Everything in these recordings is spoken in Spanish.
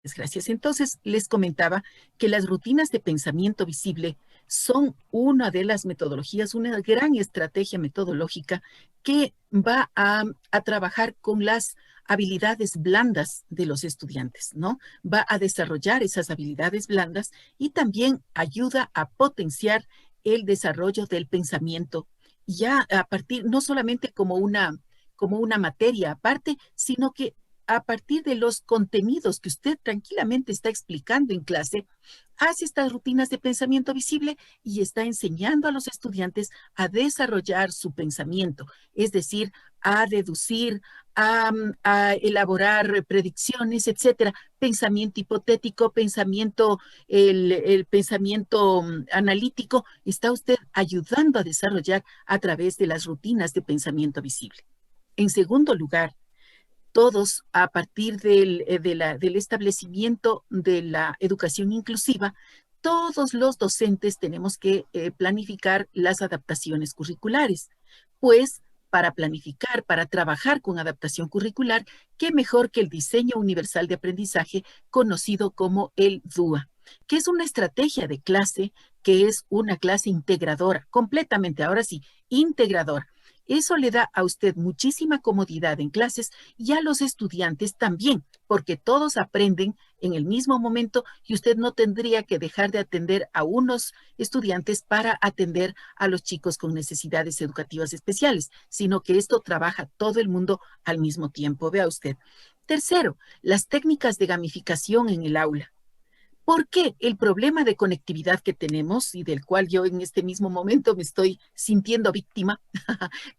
Gracias. Entonces, les comentaba que las rutinas de pensamiento visible son una de las metodologías, una gran estrategia metodológica que va a trabajar con las habilidades blandas de los estudiantes, ¿no? Va a desarrollar esas habilidades blandas y también ayuda a potenciar el desarrollo del pensamiento, ya a partir, no solamente como una materia aparte, sino que a partir de los contenidos que usted tranquilamente está explicando en clase, hace estas rutinas de pensamiento visible y está enseñando a los estudiantes a desarrollar su pensamiento, es decir, a deducir, a elaborar predicciones, etcétera. Pensamiento hipotético, el pensamiento analítico, está usted ayudando a desarrollar a través de las rutinas de pensamiento visible. En segundo lugar, todos a partir del establecimiento de la educación inclusiva, todos los docentes tenemos que planificar las adaptaciones curriculares. Pues para planificar, para trabajar con adaptación curricular, qué mejor que el diseño universal de aprendizaje conocido como el DUA, que es una estrategia de clase, que es una clase integradora, completamente, ahora sí, integradora. Eso le da a usted muchísima comodidad en clases y a los estudiantes también, porque todos aprenden en el mismo momento y usted no tendría que dejar de atender a unos estudiantes para atender a los chicos con necesidades educativas especiales, sino que esto trabaja todo el mundo al mismo tiempo. Vea usted. Tercero, las técnicas de gamificación en el aula. Porque el problema de conectividad que tenemos y del cual yo en este mismo momento me estoy sintiendo víctima,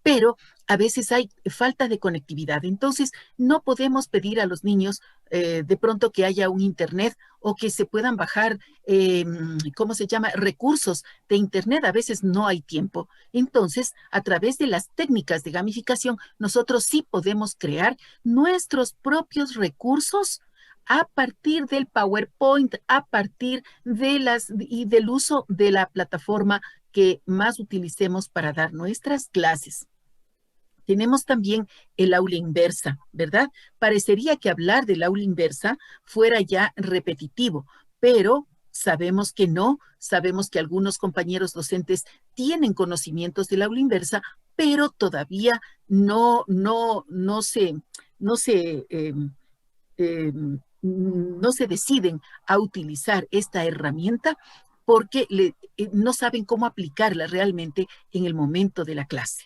pero a veces hay falta de conectividad. Entonces, no podemos pedir a los niños de pronto que haya un internet o que se puedan bajar, ¿cómo se llama? Recursos de internet. A veces no hay tiempo. Entonces, a través de las técnicas de gamificación, nosotros sí podemos crear nuestros propios recursos a partir del PowerPoint, a partir de y del uso de la plataforma que más utilicemos para dar nuestras clases. Tenemos también el aula inversa, ¿verdad? Parecería que hablar del aula inversa fuera ya repetitivo, pero sabemos que no, sabemos que algunos compañeros docentes tienen conocimientos del aula inversa, pero todavía no se no se deciden a utilizar esta herramienta porque no saben cómo aplicarla realmente en el momento de la clase.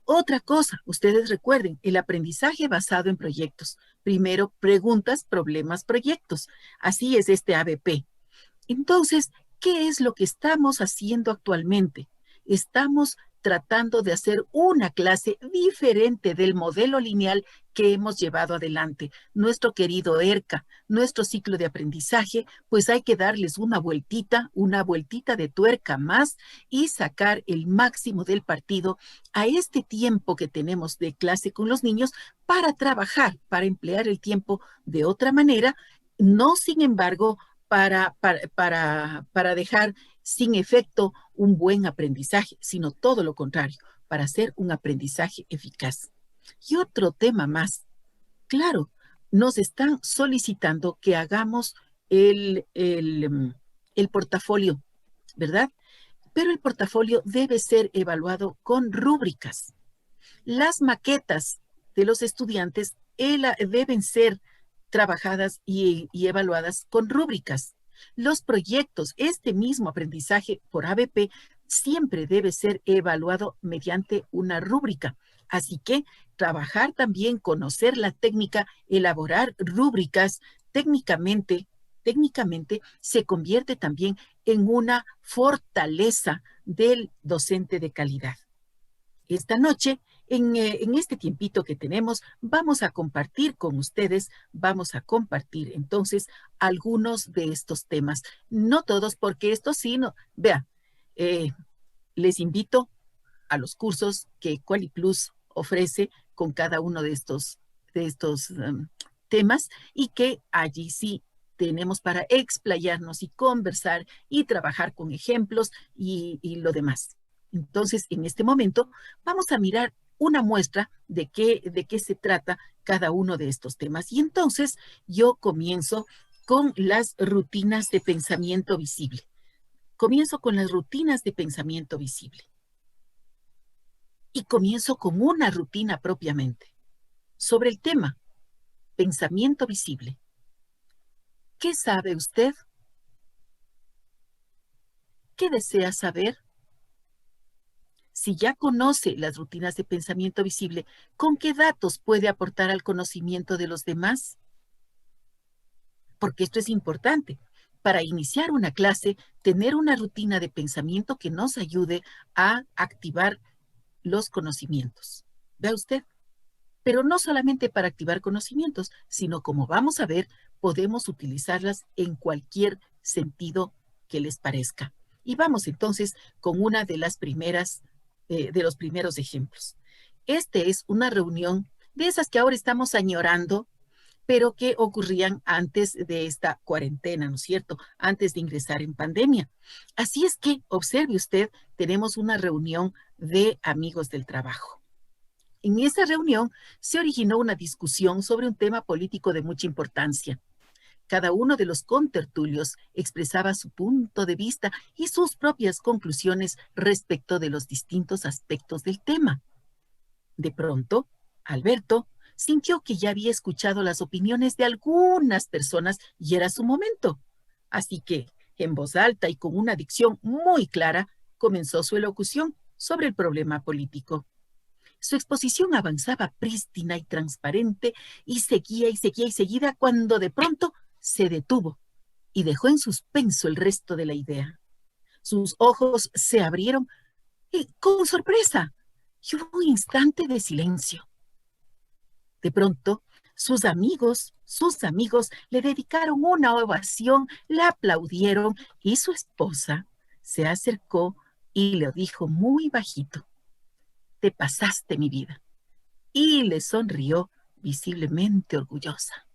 Otra cosa, ustedes recuerden, el aprendizaje basado en proyectos. Primero, preguntas, problemas, proyectos. Así es este ABP. Entonces, ¿qué es lo que estamos haciendo actualmente? Estamos tratando de hacer una clase diferente del modelo lineal que hemos llevado adelante. Nuestro querido ERCA, nuestro ciclo de aprendizaje, pues hay que darles una vueltita de tuerca más y sacar el máximo del partido a este tiempo que tenemos de clase con los niños para trabajar, para emplear el tiempo de otra manera, no sin embargo para dejar sin efecto un buen aprendizaje, sino todo lo contrario, para hacer un aprendizaje eficaz. Y otro tema más, claro, nos están solicitando que hagamos el portafolio, ¿verdad? Pero el portafolio debe ser evaluado con rúbricas. Las maquetas de los estudiantes deben ser trabajadas y evaluadas con rúbricas. Los proyectos, este mismo aprendizaje por ABP, siempre debe ser evaluado mediante una rúbrica. Así que trabajar también, conocer la técnica, elaborar rúbricas técnicamente se convierte también en una fortaleza del docente de calidad. Esta noche, en este tiempito que tenemos, vamos a compartir con ustedes, vamos a compartir entonces algunos de estos temas. No todos, porque esto sí, no. Vean, eh, les invito a los cursos que QualiPlus ofrece con cada uno de estos temas y que allí sí tenemos para explayarnos y conversar y trabajar con ejemplos y lo demás. Entonces, en este momento, vamos a mirar una muestra de qué se trata cada uno de estos temas. Y entonces yo comienzo con las rutinas de pensamiento visible. Comienzo con las rutinas de pensamiento visible. Y comienzo con una rutina propiamente. Sobre el tema, pensamiento visible. ¿Qué sabe usted? ¿Qué desea saber? Si ya conoce las rutinas de pensamiento visible, ¿con qué datos puede aportar al conocimiento de los demás? Porque esto es importante. Para iniciar una clase, tener una rutina de pensamiento que nos ayude a activar los conocimientos. Vea usted. Pero no solamente para activar conocimientos, sino como vamos a ver, podemos utilizarlas en cualquier sentido que les parezca. Y vamos entonces con una de las primeras, de los primeros ejemplos. Este es una reunión de esas que ahora estamos añorando, pero que ocurrían antes de esta cuarentena, ¿no es cierto? Antes de ingresar en pandemia. Así es que, observe usted, tenemos una reunión de amigos del trabajo. En esa reunión se originó una discusión sobre un tema político de mucha importancia. Cada uno de los contertulios expresaba su punto de vista y sus propias conclusiones respecto de los distintos aspectos del tema. De pronto, Alberto sintió que ya había escuchado las opiniones de algunas personas y era su momento. Así que, en voz alta y con una dicción muy clara, comenzó su elocución sobre el problema político. Su exposición avanzaba prístina y transparente y seguía y seguía y seguida cuando de pronto se detuvo y dejó en suspenso el resto de la idea. Sus ojos se abrieron con sorpresa y hubo un instante de silencio. De pronto, sus amigos le dedicaron una ovación, le aplaudieron y su esposa se acercó y le dijo muy bajito: "Te pasaste, mi vida", y le sonrió visiblemente orgullosa.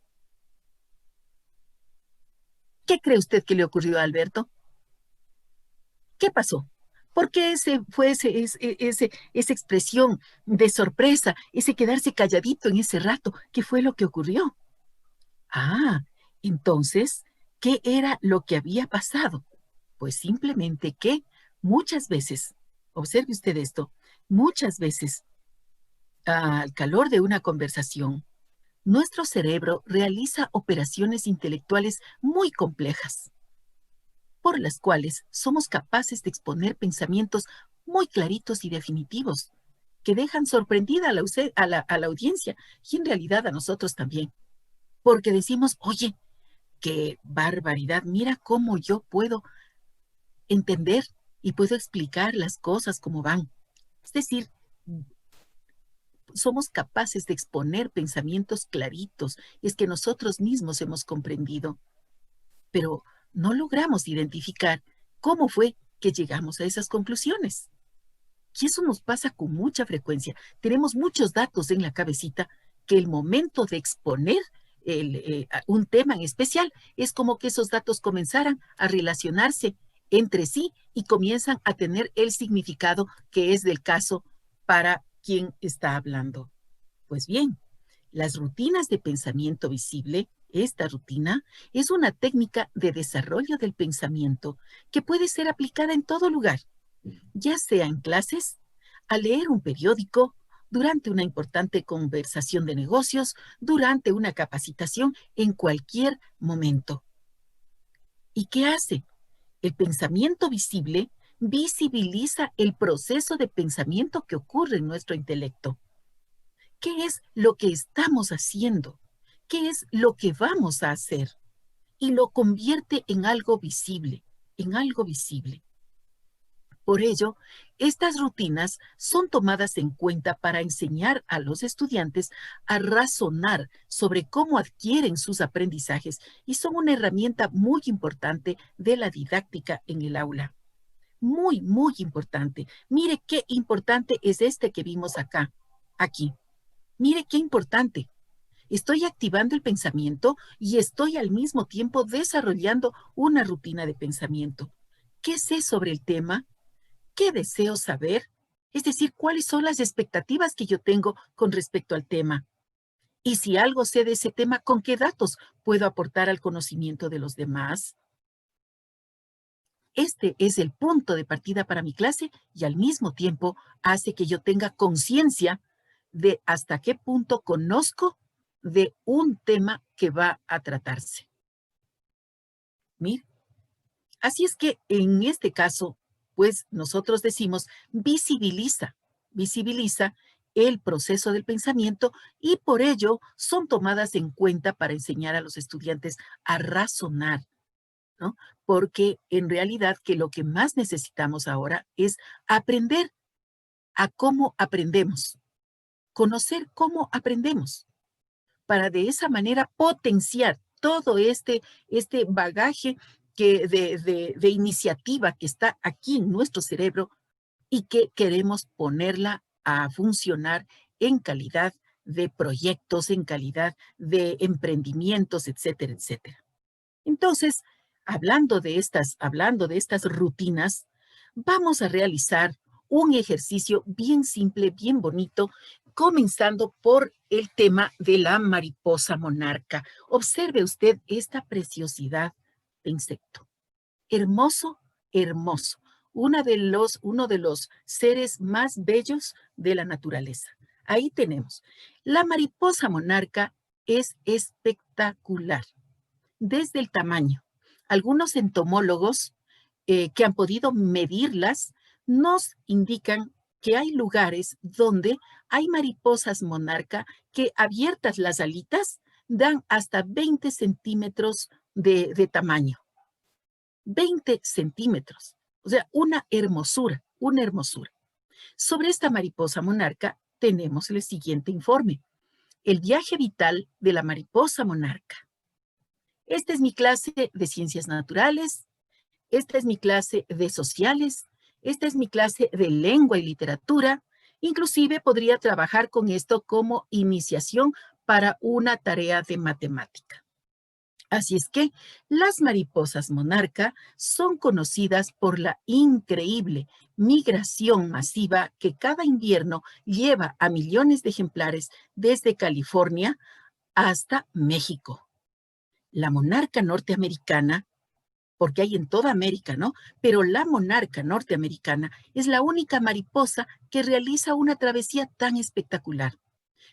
¿Qué cree usted que le ocurrió a Alberto? ¿Qué pasó? ¿Por qué esa expresión de sorpresa, ese quedarse calladito en ese rato? ¿Qué fue lo que ocurrió? Ah, entonces, ¿qué era lo que había pasado? Pues simplemente que muchas veces, observe usted esto, muchas veces, al calor de una conversación, nuestro cerebro realiza operaciones intelectuales muy complejas, por las cuales somos capaces de exponer pensamientos muy claritos y definitivos, que dejan sorprendida a la audiencia y en realidad a nosotros también. Porque decimos: oye, qué barbaridad, mira cómo yo puedo entender y puedo explicar las cosas como van. Es decir, somos capaces de exponer pensamientos claritos, es que nosotros mismos hemos comprendido, pero no logramos identificar cómo fue que llegamos a esas conclusiones. Y eso nos pasa con mucha frecuencia. Tenemos muchos datos en la cabecita que el momento de exponer un tema en especial es como que esos datos comenzaran a relacionarse entre sí y comienzan a tener el significado que es del caso para quien está hablando. Pues bien, las rutinas de pensamiento visible, esta rutina, es una técnica de desarrollo del pensamiento que puede ser aplicada en todo lugar, ya sea en clases, al leer un periódico, durante una importante conversación de negocios, durante una capacitación, en cualquier momento. ¿Y qué hace? El pensamiento visible visibiliza el proceso de pensamiento que ocurre en nuestro intelecto. ¿Qué es lo que estamos haciendo? ¿Qué es lo que vamos a hacer? Y lo convierte en algo visible, en algo visible. Por ello, estas rutinas son tomadas en cuenta para enseñar a los estudiantes a razonar sobre cómo adquieren sus aprendizajes y son una herramienta muy importante de la didáctica en el aula. Muy, muy importante. Mire qué importante es este que vimos acá, aquí. Mire qué importante. Estoy activando el pensamiento y estoy al mismo tiempo desarrollando una rutina de pensamiento. ¿Qué sé sobre el tema? ¿Qué deseo saber? Es decir, ¿cuáles son las expectativas que yo tengo con respecto al tema? Y si algo sé de ese tema, ¿con qué datos puedo aportar al conocimiento de los demás? Este es el punto de partida para mi clase y al mismo tiempo hace que yo tenga conciencia de hasta qué punto conozco de un tema que va a tratarse. Mire, así es que en este caso, pues nosotros decimos visibiliza el proceso del pensamiento y por ello son tomadas en cuenta para enseñar a los estudiantes a razonar, ¿no? Porque en realidad que lo que más necesitamos ahora es aprender a cómo aprendemos, conocer cómo aprendemos, para de esa manera potenciar todo este bagaje de iniciativa que está aquí en nuestro cerebro y que queremos ponerla a funcionar en calidad de proyectos, en calidad de emprendimientos, etcétera, etcétera. Entonces, hablando de estas rutinas, vamos a realizar un ejercicio bien simple, bien bonito, comenzando por el tema de la mariposa monarca. Observe usted esta preciosidad de insecto. Hermoso, hermoso. Uno de los seres más bellos de la naturaleza. Ahí tenemos. La mariposa monarca es espectacular desde el tamaño. Algunos entomólogos que han podido medirlas nos indican que hay lugares donde hay mariposas monarca que abiertas las alitas dan hasta 20 centímetros de tamaño. 20 centímetros. O sea, una hermosura, una hermosura. Sobre esta mariposa monarca tenemos el siguiente informe. El viaje vital de la mariposa monarca. Esta es mi clase de ciencias naturales, esta es mi clase de sociales, esta es mi clase de lengua y literatura. Inclusive podría trabajar con esto como iniciación para una tarea de matemática. Así es que las mariposas monarca son conocidas por la increíble migración masiva que cada invierno lleva a millones de ejemplares desde California hasta México. La monarca norteamericana, porque hay en toda América, ¿no? Pero la monarca norteamericana es la única mariposa que realiza una travesía tan espectacular,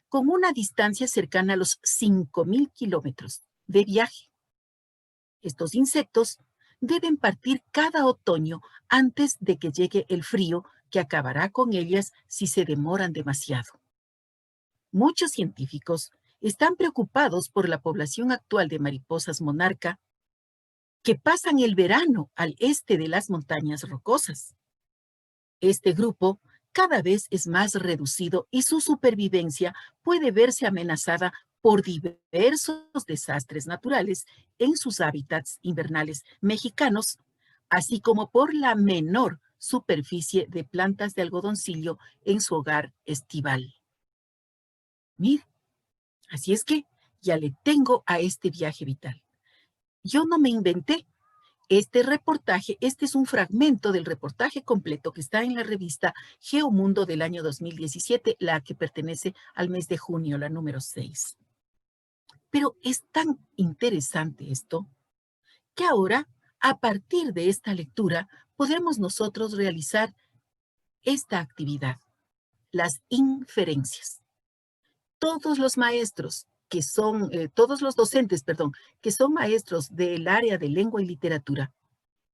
con una distancia cercana a los 5,000 kilómetros de viaje. Estos insectos deben partir cada otoño antes de que llegue el frío que acabará con ellas si se demoran demasiado. Muchos científicos están preocupados por la población actual de mariposas monarca que pasan el verano al este de las montañas rocosas. Este grupo cada vez es más reducido y su supervivencia puede verse amenazada por diversos desastres naturales en sus hábitats invernales mexicanos, así como por la menor superficie de plantas de algodoncillo en su hogar estival. Mire, así es que ya le tengo a este viaje vital. Yo no me inventé este reportaje. Este es un fragmento del reportaje completo que está en la revista Geomundo del año 2017, la que pertenece al mes de junio, la número 6. Pero es tan interesante esto que ahora, a partir de esta lectura, podemos nosotros realizar esta actividad, las inferencias. Todos los maestros que son, todos los docentes, perdón, que son maestros del área de lengua y literatura,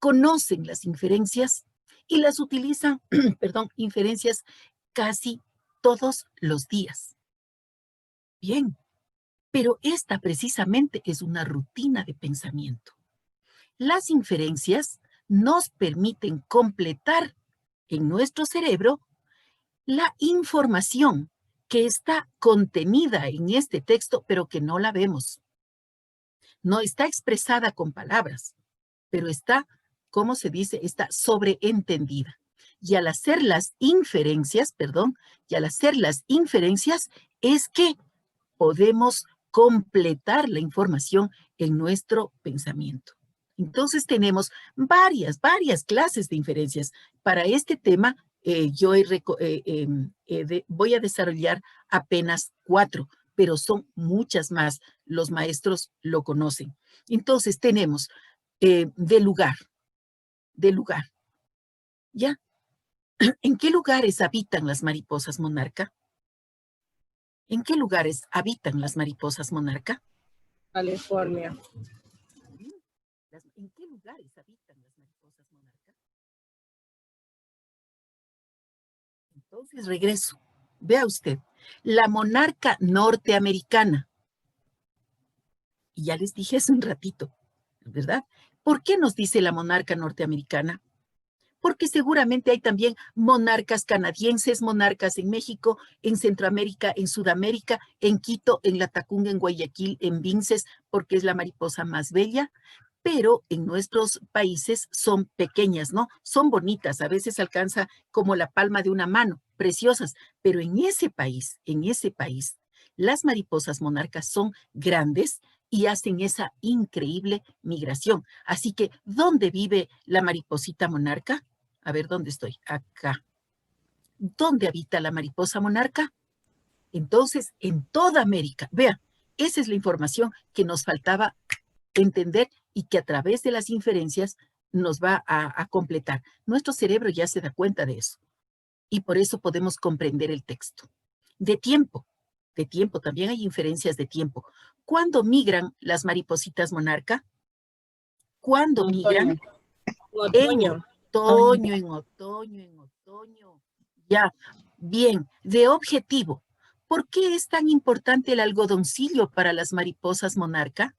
conocen las inferencias y las utilizan, perdón, inferencias casi todos los días. Bien, pero esta precisamente es una rutina de pensamiento. Las inferencias nos permiten completar en nuestro cerebro la información que está contenida en este texto, pero que no la vemos. No está expresada con palabras, pero está, ¿cómo se dice? Está sobreentendida. Y al hacer las inferencias, es que podemos completar la información en nuestro pensamiento. Entonces tenemos varias clases de inferencias. Para este tema, voy a desarrollar apenas 4, pero son muchas más. Los maestros lo conocen. Entonces tenemos de lugar, ¿ya? ¿En qué lugares habitan las mariposas monarca? ¿En qué lugares habitan las mariposas monarca? California. ¿En qué lugares habitan las mariposas monarca? Entonces regreso. Vea usted, la monarca norteamericana. Y ya les dije hace un ratito, ¿verdad? ¿Por qué nos dice la monarca norteamericana? Porque seguramente hay también monarcas canadienses, monarcas en México, en Centroamérica, en Sudamérica, en Quito, en Latacunga, en Guayaquil, en Vinces, porque es la mariposa más bella, pero en nuestros países son pequeñas, ¿no? Son bonitas, a veces alcanza como la palma de una mano, preciosas, pero en ese país, las mariposas monarcas son grandes y hacen esa increíble migración. Así que, ¿dónde vive la mariposita monarca? A ver, ¿dónde estoy? Acá. ¿Dónde habita la mariposa monarca? Entonces, en toda América. Vean, esa es la información que nos faltaba entender y que a través de las inferencias nos va a completar. Nuestro cerebro ya se da cuenta de eso y por eso podemos comprender el texto. De tiempo, también hay inferencias de tiempo. ¿Cuándo migran las maripositas monarca? ¿Cuándo migran? Otoño. En otoño. Ya, bien, de objetivo. ¿Por qué es tan importante el algodoncillo para las mariposas monarca?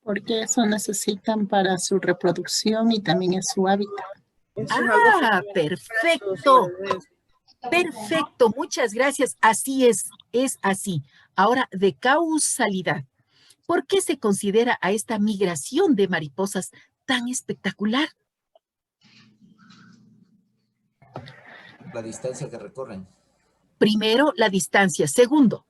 Porque eso necesitan para su reproducción y también en su hábitat. Ah, perfecto. Perfecto, muchas gracias. Así es así. Ahora, de causalidad. ¿Por qué se considera a esta migración de mariposas tan espectacular? La distancia que recorren. Primero, la distancia. Segundo,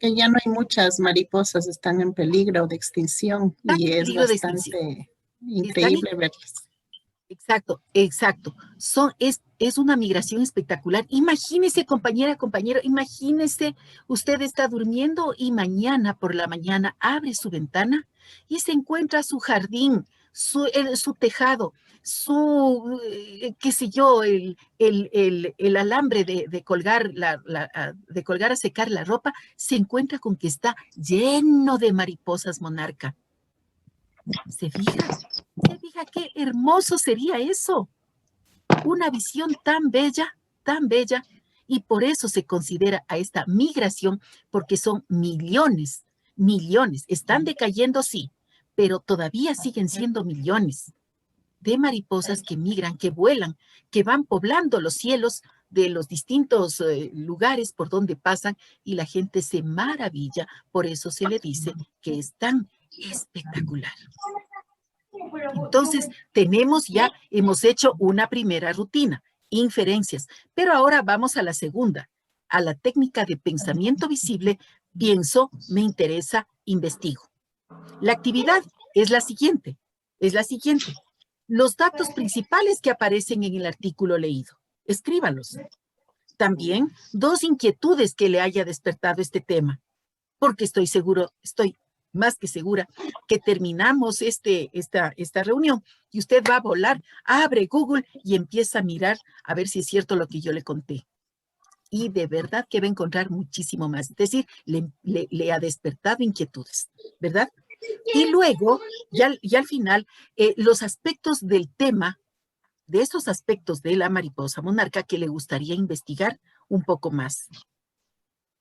Que ya no hay muchas mariposas, están en peligro de extinción y es bastante increíble verlas. Exacto. Es una migración espectacular. Imagínese, compañero, imagínese, usted está durmiendo y mañana por la mañana abre su ventana y se encuentra su jardín, su tejado, qué sé yo, el alambre de colgar, de colgar a secar la ropa, se encuentra con que está lleno de mariposas monarca. ¿Se fija? ¿Se fija qué hermoso sería eso? Una visión tan bella, y por eso se considera a esta migración, porque son millones. Están decayendo, sí, pero todavía siguen siendo millones de mariposas que migran, que vuelan, que van poblando los cielos de los distintos lugares por donde pasan y la gente se maravilla. Por eso se le dice que es tan espectacular. Entonces, hemos hecho una primera rutina, inferencias, pero ahora vamos a la segunda, a la técnica de pensamiento visible, pienso, me interesa, investigo. La actividad es la siguiente. Los datos principales que aparecen en el artículo leído, escríbalos. También 2 inquietudes que le haya despertado este tema, porque estoy más que segura que terminamos esta reunión y usted va a volar, abre Google y empieza a mirar a ver si es cierto lo que yo le conté. Y de verdad que va a encontrar muchísimo más. Es decir, le ha despertado inquietudes, ¿verdad? Y luego, ya al final, los aspectos del tema, de esos aspectos de la mariposa monarca que le gustaría investigar un poco más.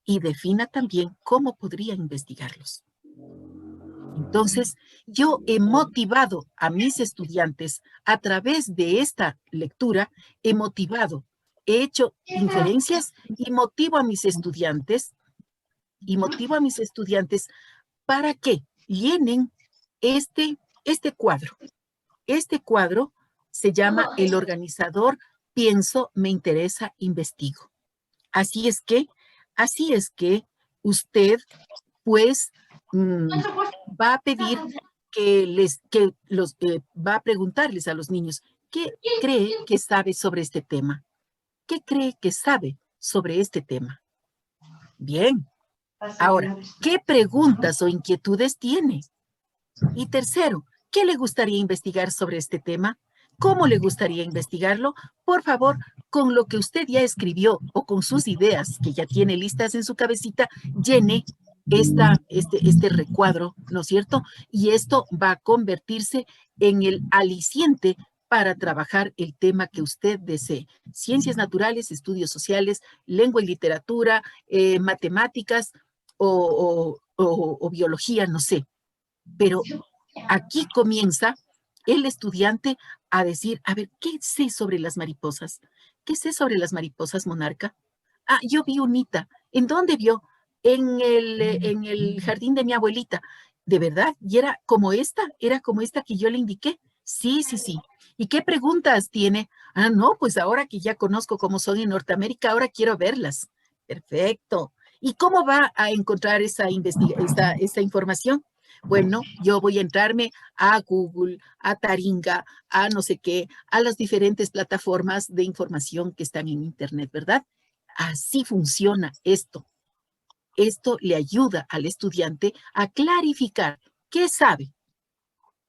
Y defina también cómo podría investigarlos. Entonces, yo he motivado a mis estudiantes a través de esta lectura, he hecho inferencias y motivo a mis estudiantes para que llenen este cuadro. Este cuadro se llama el organizador Pienso, me interesa, investigo. Así es que usted, pues, va a pedir va a preguntarles a los niños, ¿qué cree que sabe sobre este tema? ¿qué cree que sabe sobre este tema? Bien. Ahora, ¿qué preguntas o inquietudes tiene? Y tercero, ¿qué le gustaría investigar sobre este tema? ¿Cómo le gustaría investigarlo? Por favor, con lo que usted ya escribió o con sus ideas que ya tiene listas en su cabecita, llene este recuadro, ¿no es cierto? Y esto va a convertirse en el aliciente para trabajar el tema que usted desee. Ciencias naturales, estudios sociales, lengua y literatura, matemáticas o biología, no sé. Pero aquí comienza el estudiante a decir, a ver, ¿qué sé sobre las mariposas? ¿Qué sé sobre las mariposas monarca? Ah, yo vi unita. ¿En dónde vio? En el jardín de mi abuelita. ¿De verdad? ¿Y era como esta? ¿Era como esta que yo le indiqué? Sí, sí, sí. ¿Y qué preguntas tiene? Ah, no, pues ahora que ya conozco cómo son en Norteamérica, ahora quiero verlas. Perfecto. ¿Y cómo va a encontrar esa información? Bueno, yo voy a entrarme a Google, a Taringa, a no sé qué, a las diferentes plataformas de información que están en Internet, ¿verdad? Así funciona esto. Esto le ayuda al estudiante a clarificar qué sabe,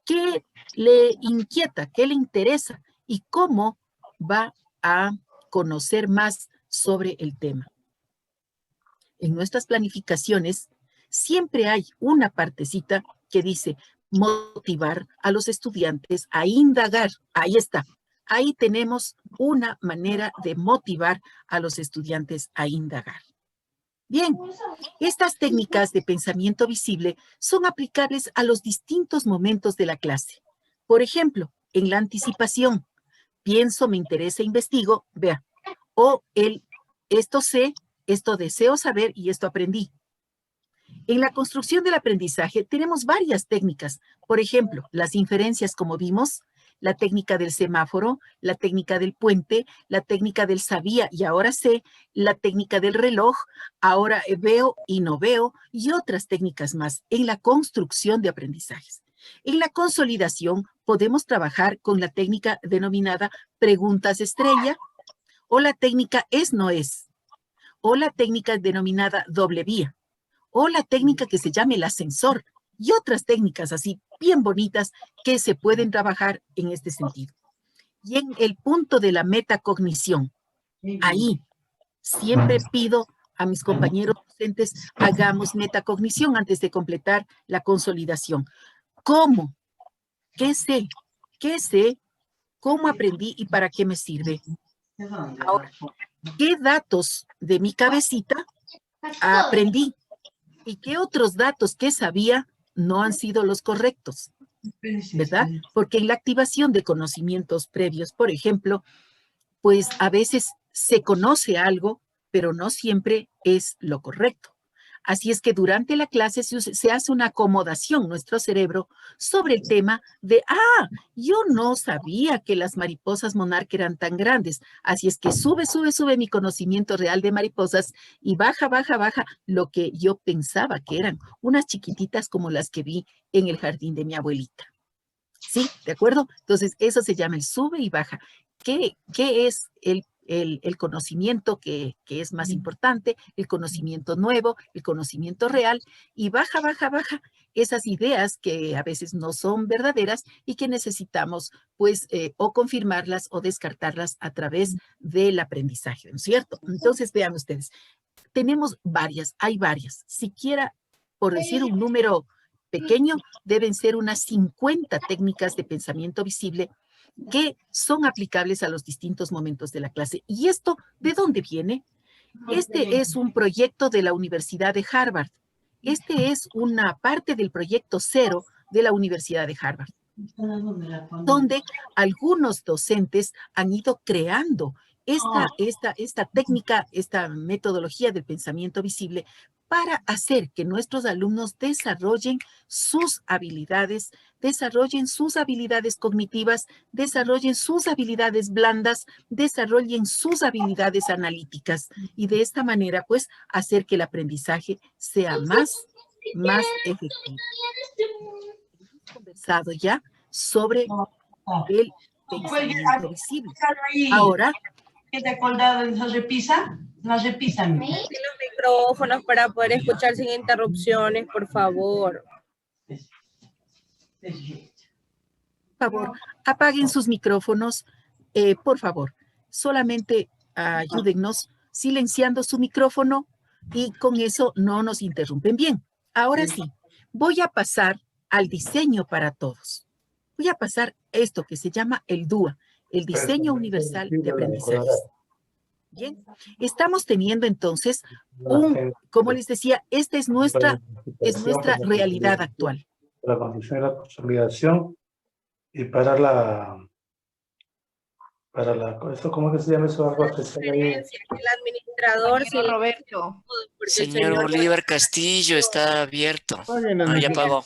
qué le inquieta, qué le interesa y cómo va a conocer más sobre el tema. En nuestras planificaciones siempre hay una partecita que dice motivar a los estudiantes a indagar. Ahí está. Ahí tenemos una manera de motivar a los estudiantes a indagar. Bien, estas técnicas de pensamiento visible son aplicables a los distintos momentos de la clase. Por ejemplo, en la anticipación, pienso, me interesa, investigo, vea, o esto sé, esto deseo saber y esto aprendí. En la construcción del aprendizaje tenemos varias técnicas. Por ejemplo, las inferencias, como vimos, la técnica del semáforo, la técnica del puente, la técnica del sabía y ahora sé, la técnica del reloj, ahora veo y no veo, y otras técnicas más en la construcción de aprendizajes. En la consolidación podemos trabajar con la técnica denominada preguntas estrella, o la técnica es-no es, o la técnica denominada doble vía, o la técnica que se llame el ascensor, y otras técnicas así bien bonitas que se pueden trabajar en este sentido. Y en el punto de la metacognición, ahí siempre pido a mis compañeros docentes, hagamos metacognición antes de completar la consolidación. ¿Cómo? ¿Qué sé? ¿Qué sé? ¿Cómo aprendí y para qué me sirve? Ahora, ¿qué datos de mi cabecita aprendí? ¿Y qué otros datos que sabía no han sido los correctos? ¿Verdad? Porque en la activación de conocimientos previos, por ejemplo, pues a veces se conoce algo, pero no siempre es lo correcto. Así es que durante la clase se hace una acomodación nuestro cerebro sobre el tema de, yo no sabía que las mariposas monarca eran tan grandes. Así es que sube mi conocimiento real de mariposas y baja lo que yo pensaba que eran, unas chiquititas como las que vi en el jardín de mi abuelita. ¿Sí? ¿De acuerdo? Entonces, eso se llama el sube y baja. ¿Qué es el conocimiento que es más importante? El conocimiento nuevo, el conocimiento real, y baja esas ideas que a veces no son verdaderas y que necesitamos, pues, o confirmarlas o descartarlas a través del aprendizaje, ¿no es cierto? Entonces, vean ustedes, tenemos hay varias. Siquiera, por decir un número pequeño, deben ser unas 50 técnicas de pensamiento visible que son aplicables a los distintos momentos de la clase. ¿Y esto de dónde viene? Este es un proyecto de la Universidad de Harvard. Este es una parte del proyecto cero de la Universidad de Harvard, donde algunos docentes han ido creando esta técnica, esta metodología del pensamiento visible para hacer que nuestros alumnos desarrollen sus habilidades cognitivas, desarrollen sus habilidades blandas, desarrollen sus habilidades analíticas y de esta manera, pues, hacer que el aprendizaje sea más efectivo. Hemos conversado ya sobre el pensamiento visible. Ahora Queda colgado en la repisa. La repisa. Y los micrófonos para poder escuchar sin interrupciones, por favor. Por favor, apaguen sus micrófonos, por favor. Solamente ayúdennos silenciando su micrófono y con eso no nos interrumpen. Bien, ahora sí, voy a pasar al diseño para todos. Voy a pasar esto que se llama el DUA, el Diseño Universal de Aprendizajes. Bien, estamos teniendo entonces como les decía, esta es nuestra realidad actual. La construcción y la consolidación y esto, ¿cómo que se llama eso? Algo especial ahí. El administrador, sí, Roberto. Señor Bolívar Castillo está abierto. Ya apagó.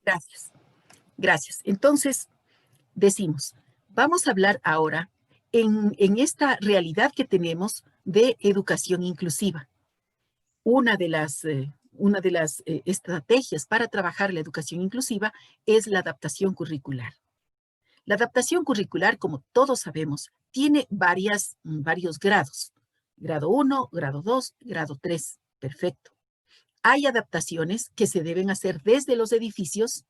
Gracias. Gracias. Entonces, decimos, vamos a hablar ahora en esta realidad que tenemos de educación inclusiva. Una de las estrategias para trabajar la educación inclusiva es la adaptación curricular. La adaptación curricular, como todos sabemos, tiene varios grados. Grado 1, grado 2, grado 3. Perfecto. Hay adaptaciones que se deben hacer desde los edificios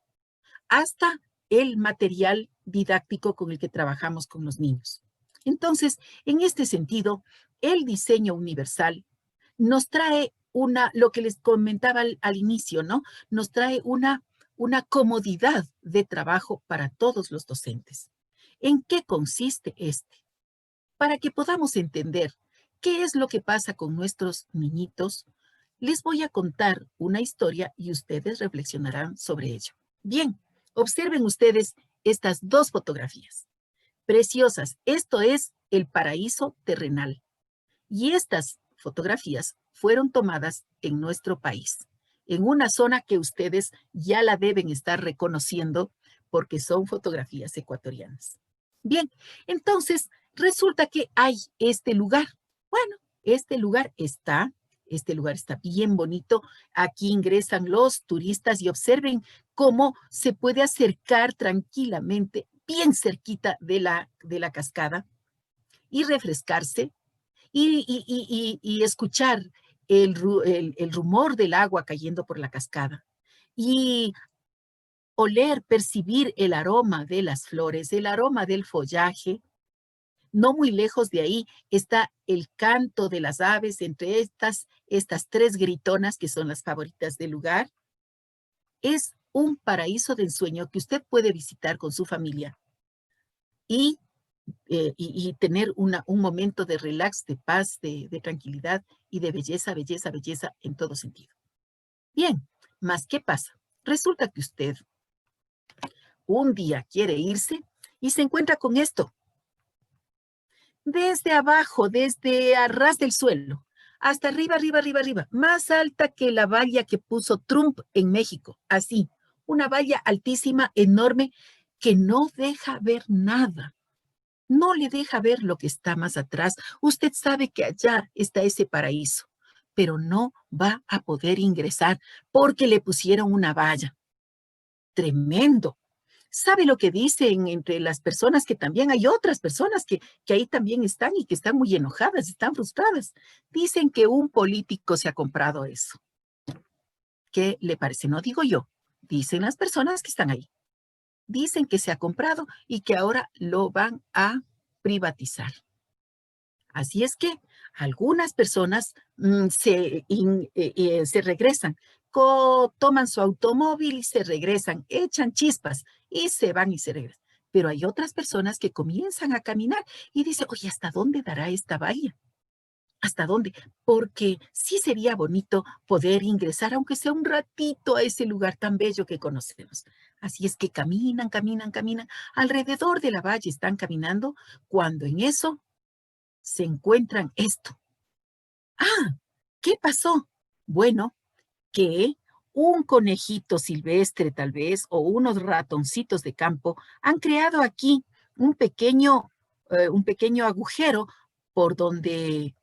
hasta el material didáctico con el que trabajamos con los niños. Entonces, en este sentido, el diseño universal nos trae lo que les comentaba al inicio, ¿no? Nos trae una comodidad de trabajo para todos los docentes. ¿En qué consiste este? Para que podamos entender qué es lo que pasa con nuestros niñitos, les voy a contar una historia y ustedes reflexionarán sobre ello. Bien, observen ustedes estas dos fotografías. Preciosas. Esto es el paraíso terrenal. Y estas fotografías fueron tomadas en nuestro país, en una zona que ustedes ya la deben estar reconociendo porque son fotografías ecuatorianas. Bien, entonces resulta que hay este lugar. Bueno, este lugar está bien bonito. Aquí ingresan los turistas y observen cómo se puede acercar tranquilamente, bien cerquita de la cascada y refrescarse y escuchar el rumor del agua cayendo por la cascada y oler, percibir el aroma de las flores, el aroma del follaje. No muy lejos de ahí está el canto de las aves entre estas tres gritonas que son las favoritas del lugar. Es un paraíso de ensueño que usted puede visitar con su familia y tener un momento de relax, de paz, de tranquilidad y de belleza, belleza, belleza en todo sentido. Bien, más ¿qué pasa? Resulta que usted un día quiere irse y se encuentra con esto. Desde abajo, desde a ras del suelo, hasta arriba, arriba, arriba, arriba, más alta que la valla que puso Trump en México, así, una valla altísima, enorme, que no deja ver nada. No le deja ver lo que está más atrás. Usted sabe que allá está ese paraíso, pero no va a poder ingresar porque le pusieron una valla. Tremendo. ¿Sabe lo que dicen entre las personas que también hay otras personas que ahí también están y que están muy enojadas, están frustradas? Dicen que un político se ha comprado eso. ¿Qué le parece? No digo yo. Dicen las personas que están ahí. Dicen que se ha comprado y que ahora lo van a privatizar. Así es que algunas personas se regresan, toman su automóvil y se regresan, echan chispas y se van y se regresan. Pero hay otras personas que comienzan a caminar y dicen, oye, ¿hasta dónde dará esta valla? ¿Hasta dónde? Porque sí sería bonito poder ingresar, aunque sea un ratito, a ese lugar tan bello que conocemos. Así es que caminan, caminan, caminan. Alrededor de la valla están caminando cuando en eso se encuentran esto. Ah, ¿qué pasó? Bueno, que un conejito silvestre tal vez o unos ratoncitos de campo han creado aquí un pequeño agujero por donde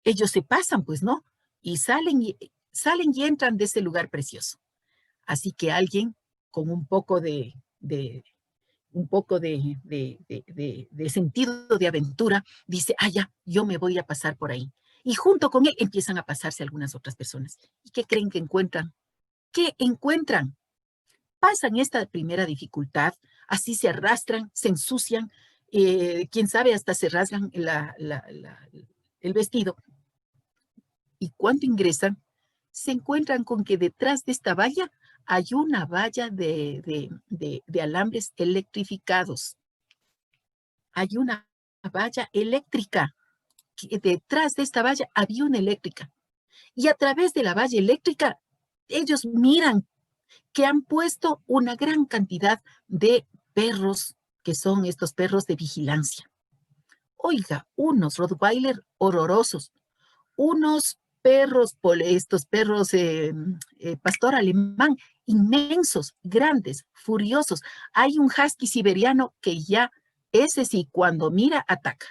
ellos se pasan, pues, ¿no? Y salen y entran de ese lugar precioso. Así que alguien con un poco de un poco de sentido de aventura, dice, ah, ya, yo me voy a pasar por ahí. Y junto con él empiezan a pasarse algunas otras personas. ¿Y qué creen que encuentran? ¿Qué encuentran? Pasan esta primera dificultad, así se arrastran, se ensucian, quién sabe, hasta se rasgan el vestido. Y cuando ingresan, se encuentran con que detrás de esta valla hay una valla de alambres electrificados. Hay una valla eléctrica. Detrás de esta valla había una eléctrica. Y a través de la valla eléctrica, ellos miran que han puesto una gran cantidad de perros, que son estos perros de vigilancia. Oiga, unos Rottweiler horrorosos, unos perros, estos perros pastor alemán, inmensos, grandes, furiosos. Hay un husky siberiano que ya, ese sí, cuando mira, ataca.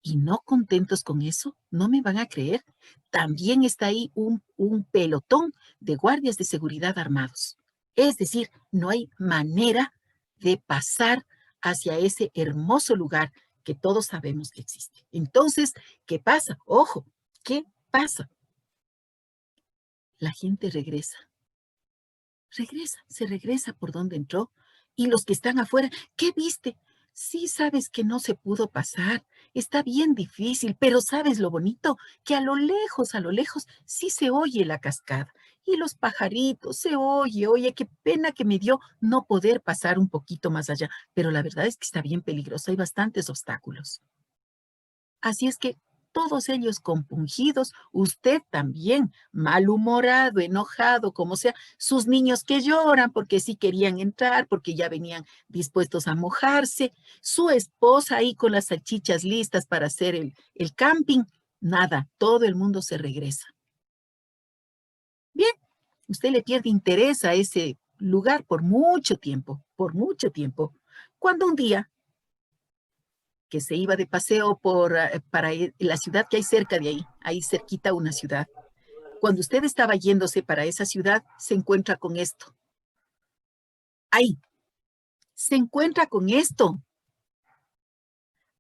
Y no contentos con eso, no me van a creer, también está ahí un pelotón de guardias de seguridad armados. Es decir, no hay manera de pasar hacia ese hermoso lugar que todos sabemos que existe. Entonces, ¿qué pasa? Ojo, ¿qué pasa? La gente regresa. Se regresa por donde entró. Y los que están afuera, ¿qué viste? Sí, sabes que no se pudo pasar, está bien difícil, pero ¿sabes lo bonito? Que a lo lejos, sí se oye la cascada. Y los pajaritos, se oye, qué pena que me dio no poder pasar un poquito más allá. Pero la verdad es que está bien peligroso, hay bastantes obstáculos. Así es que todos ellos compungidos, usted también, malhumorado, enojado, como sea, sus niños que lloran porque sí querían entrar, porque ya venían dispuestos a mojarse, su esposa ahí con las salchichas listas para hacer el camping, nada, todo el mundo se regresa. Bien, usted le pierde interés a ese lugar por mucho tiempo, cuando un día que se iba de paseo para la ciudad que hay cerca de ahí cerquita una ciudad. Cuando usted estaba yéndose para esa ciudad, se encuentra con esto. Ahí, se encuentra con esto.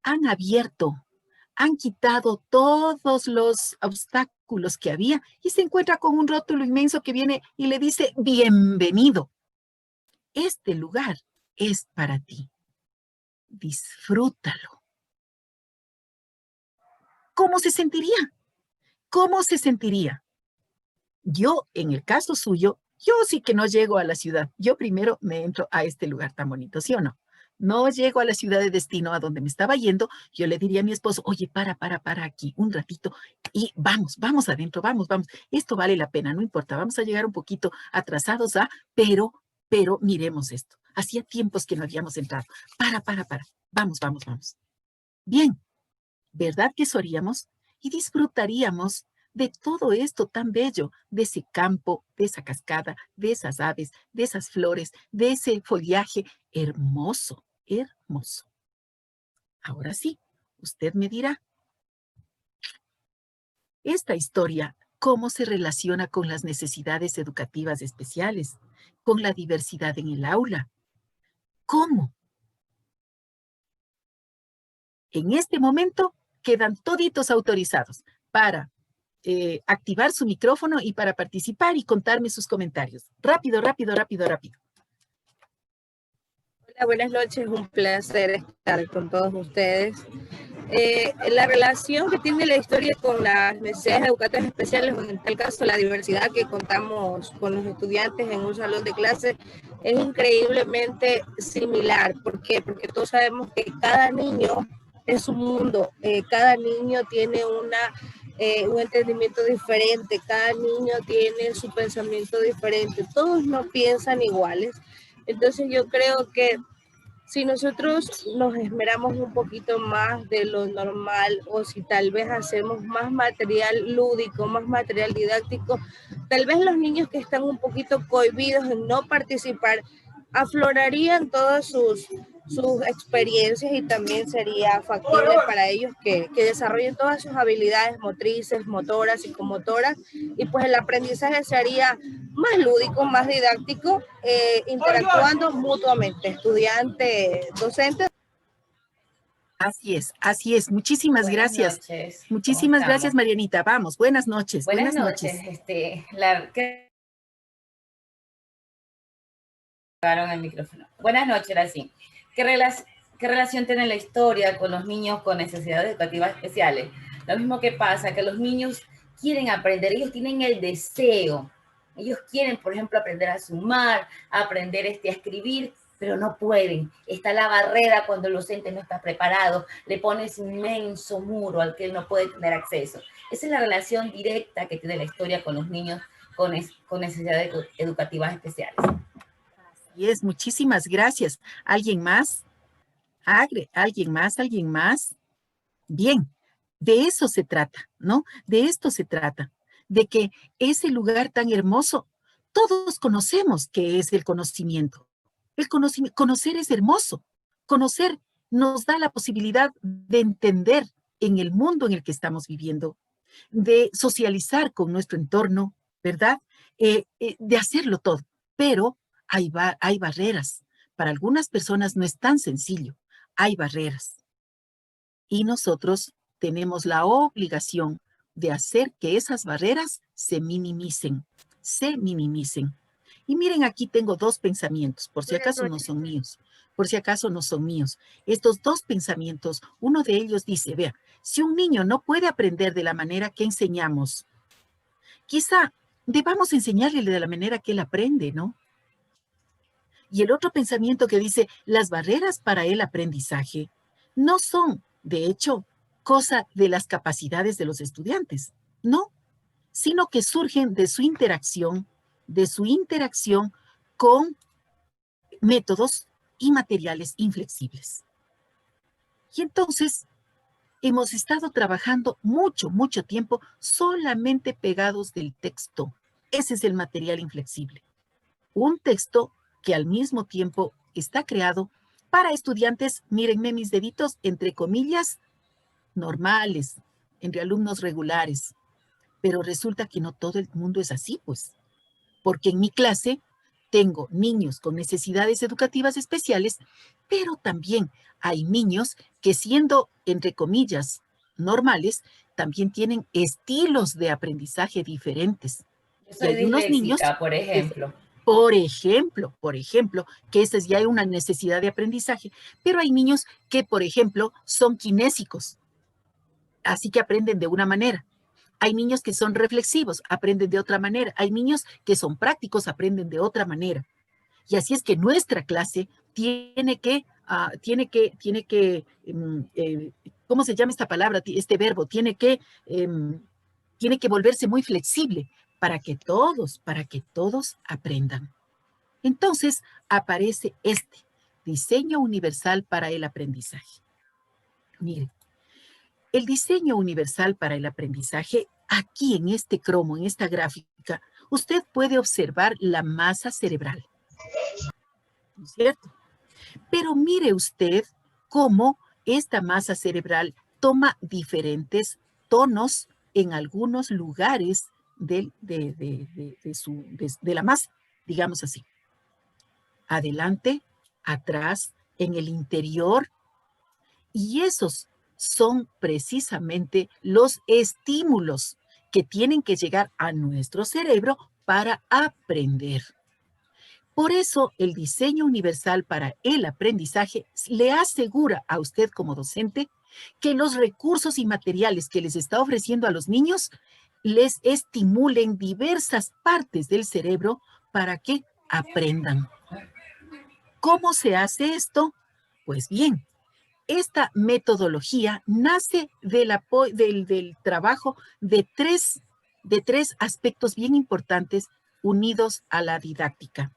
Han quitado todos los obstáculos que había y se encuentra con un rótulo inmenso que viene y le dice, bienvenido. Este lugar es para ti. Disfrútalo. ¿Cómo se sentiría? ¿Cómo se sentiría? Yo, en el caso suyo, yo sí que no llego a la ciudad. Yo primero me entro a este lugar tan bonito, ¿sí o no? No llego a la ciudad de destino a donde me estaba yendo. Yo le diría a mi esposo, oye, para aquí un ratito y vamos adentro, vamos. Esto vale la pena, no importa, vamos a llegar un poquito atrasados, pero miremos esto. Hacía tiempos que no habíamos entrado. Para. Vamos. Bien. ¿Verdad que soríamos? Y disfrutaríamos de todo esto tan bello, de ese campo, de esa cascada, de esas aves, de esas flores, de ese follaje hermoso. Ahora sí, usted me dirá, esta historia, ¿cómo se relaciona con las necesidades educativas especiales, con la diversidad en el aula? ¿Cómo? En este momento, quedan toditos autorizados para activar su micrófono y para participar y contarme sus comentarios. Rápido. Hola, buenas noches, un placer estar con todos ustedes. La relación que tiene la historia con las necesidades educativas especiales, o en tal caso la diversidad que contamos con los estudiantes en un salón de clase, es increíblemente similar. ¿Por qué? Porque todos sabemos que cada niño es un mundo, cada niño tiene un entendimiento diferente, cada niño tiene su pensamiento diferente, todos no piensan iguales. Entonces yo creo que si nosotros nos esmeramos un poquito más de lo normal, o si tal vez hacemos más material lúdico, más material didáctico, tal vez los niños que están un poquito cohibidos en no participar aflorarían todas sus experiencias y también sería factible para ellos que desarrollen todas sus habilidades motrices, motoras, psicomotoras, y pues el aprendizaje sería más lúdico, más didáctico, interactuando mutuamente, estudiante, docente. Así es, así es. Muchísimas gracias. Noches. Muchísimas gracias, Marianita. Vamos, buenas noches. Buenas noches. El micrófono. Buenas noches, así. ¿Qué relación tiene la historia con los niños con necesidades educativas especiales? Lo mismo que pasa, que los niños quieren aprender, ellos tienen el deseo. Ellos quieren, por ejemplo, aprender a sumar, aprender a escribir, pero no pueden. Está la barrera cuando el docente no está preparado, le pones un inmenso muro al que él no puede tener acceso. Esa es la relación directa que tiene la historia con los niños con necesidades educativas especiales. Así es, muchísimas gracias. ¿Alguien más? ¿Alguien más? ¿Alguien más? Bien, de eso se trata, ¿no? De esto se trata, de que ese lugar tan hermoso, todos conocemos que es el conocimiento. Conocer es hermoso. Conocer nos da la posibilidad de entender en el mundo en el que estamos viviendo, de socializar con nuestro entorno, ¿verdad? De hacerlo todo. Pero hay barreras. Para algunas personas no es tan sencillo. Hay barreras. Y nosotros tenemos la obligación de hacer que esas barreras se minimicen. Y miren, aquí tengo dos pensamientos, por si acaso no son míos. Estos dos pensamientos, uno de ellos dice, vea, si un niño no puede aprender de la manera que enseñamos, quizá debamos enseñarle de la manera que él aprende, ¿no? Y el otro pensamiento que dice, las barreras para el aprendizaje no son, de hecho, cosa de las capacidades de los estudiantes, no, sino que surgen de su interacción con métodos y materiales inflexibles. Y entonces, hemos estado trabajando mucho tiempo solamente pegados del texto. Ese es el material inflexible. Un texto que al mismo tiempo está creado para estudiantes, mírenme mis deditos, entre comillas, normales, entre alumnos regulares. Pero resulta que no todo el mundo es así, pues. Porque en mi clase tengo niños con necesidades educativas especiales, pero también hay niños que siendo, entre comillas, normales, también tienen estilos de aprendizaje diferentes. Yo soy disléxica, por ejemplo. Por ejemplo, que esa es ya una necesidad de aprendizaje, pero hay niños que, por ejemplo, son kinésicos, así que aprenden de una manera. Hay niños que son reflexivos, aprenden de otra manera. Hay niños que son prácticos, aprenden de otra manera. Y así es que nuestra clase tiene que ¿cómo se llama esta palabra? Este verbo, tiene que volverse muy flexible para que todos aprendan. Entonces aparece este diseño universal para el aprendizaje. Miren, el diseño universal para el aprendizaje, aquí en este cromo, en esta gráfica, usted puede observar la masa cerebral, ¿no es cierto? Pero mire usted cómo esta masa cerebral toma diferentes tonos en algunos lugares de la masa, digamos así. Adelante, atrás, en el interior. Y esos son precisamente los estímulos que tienen que llegar a nuestro cerebro para aprender. Por eso, el diseño universal para el aprendizaje le asegura a usted como docente que los recursos y materiales que les está ofreciendo a los niños les estimulen diversas partes del cerebro para que aprendan. ¿Cómo se hace esto? Pues bien, esta metodología nace del trabajo de tres aspectos bien importantes unidos a la didáctica.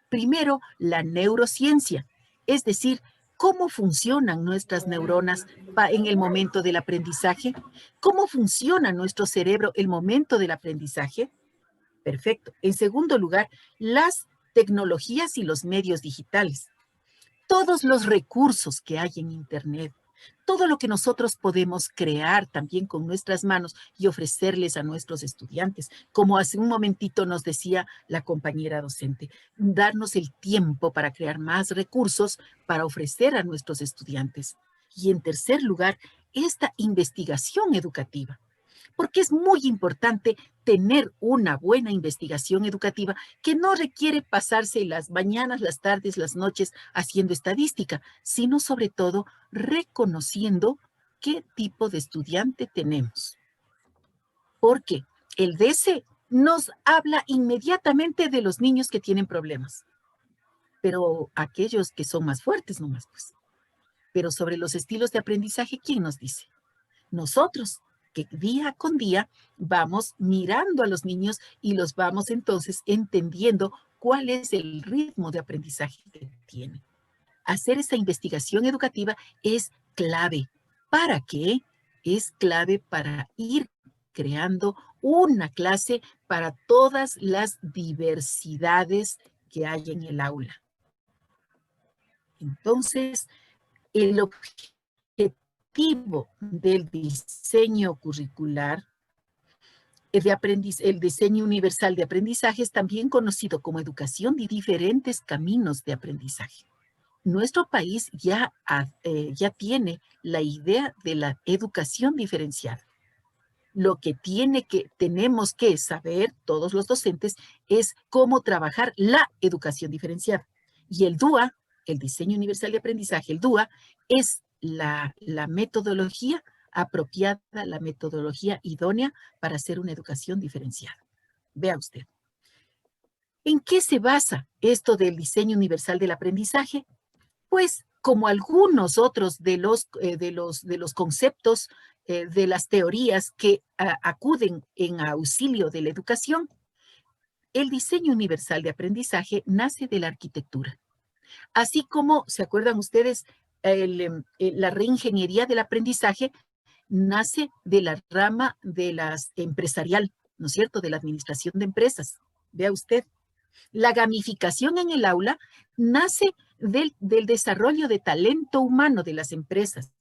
Primero, la neurociencia, es decir, cómo funcionan nuestras neuronas en el momento del aprendizaje, cómo funciona nuestro cerebro en el momento del aprendizaje. Perfecto. En segundo lugar, las tecnologías y los medios digitales. todos los recursos que hay en Internet, todo lo que nosotros podemos crear también con nuestras manos y ofrecerles a nuestros estudiantes, como hace un momentito nos decía la compañera docente, darnos el tiempo para crear más recursos para ofrecer a nuestros estudiantes. Y en tercer lugar, esta investigación educativa. Porque es muy importante tener una buena investigación educativa que no requiere pasarse las mañanas, las tardes, las noches haciendo estadística, sino sobre todo reconociendo qué tipo de estudiante tenemos. Porque el DESE nos habla inmediatamente de los niños que tienen problemas, pero aquellos que son más fuertes nomás, pues. Pero sobre los estilos de aprendizaje, ¿quién nos dice? Nosotros, que día con día vamos mirando a los niños y los vamos entonces entendiendo cuál es el ritmo de aprendizaje que tienen. Hacer esa investigación educativa es clave. ¿Para qué? Es clave para ir creando una clase para todas las diversidades que hay en el aula. Entonces, el objetivo del diseño curricular, el diseño universal de aprendizaje es también conocido como educación de diferentes caminos de aprendizaje. Nuestro país ya tiene la idea de la educación diferenciada. Lo que tenemos que saber todos los docentes es cómo trabajar la educación diferenciada. Y el DUA, el diseño universal de aprendizaje, el DUA, es la metodología apropiada, la metodología idónea para hacer una educación diferenciada. Vea usted. ¿En qué se basa esto del diseño universal del aprendizaje? Pues como algunos otros de los conceptos, de las teorías que acuden en auxilio de la educación, el diseño universal de aprendizaje nace de la arquitectura. Así como, ¿se acuerdan ustedes? La reingeniería del aprendizaje nace de la rama de las empresarial, ¿no es cierto? De la administración de empresas. Vea usted. La gamificación en el aula nace del desarrollo de talento humano de las empresas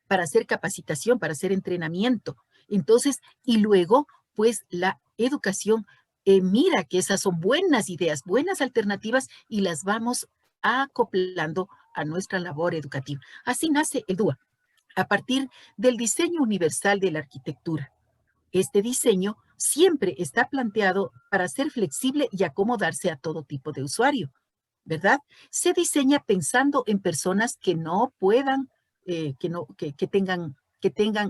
para hacer capacitación, para hacer entrenamiento. Entonces, y luego, pues la educación mira que esas son buenas ideas, buenas alternativas y las vamos acoplando a nuestra labor educativa. Así nace el DUA, a partir del diseño universal de la arquitectura. Este diseño siempre está planteado para ser flexible y acomodarse a todo tipo de usuario, ¿verdad? Se diseña pensando en personas que no puedan, que tengan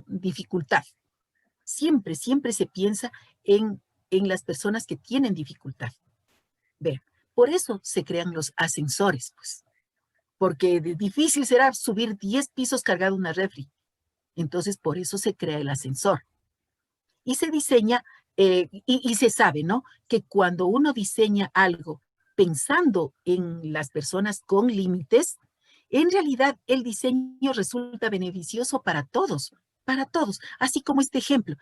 dificultad. Siempre se piensa en las personas que tienen dificultad. Vean, por eso se crean los ascensores, pues. Porque difícil será subir 10 pisos cargado una refri. Entonces, por eso se crea el ascensor. Y se diseña, y se sabe, ¿no? Que cuando uno diseña algo pensando en las personas con límites, en realidad el diseño resulta beneficioso para todos, así como este ejemplo.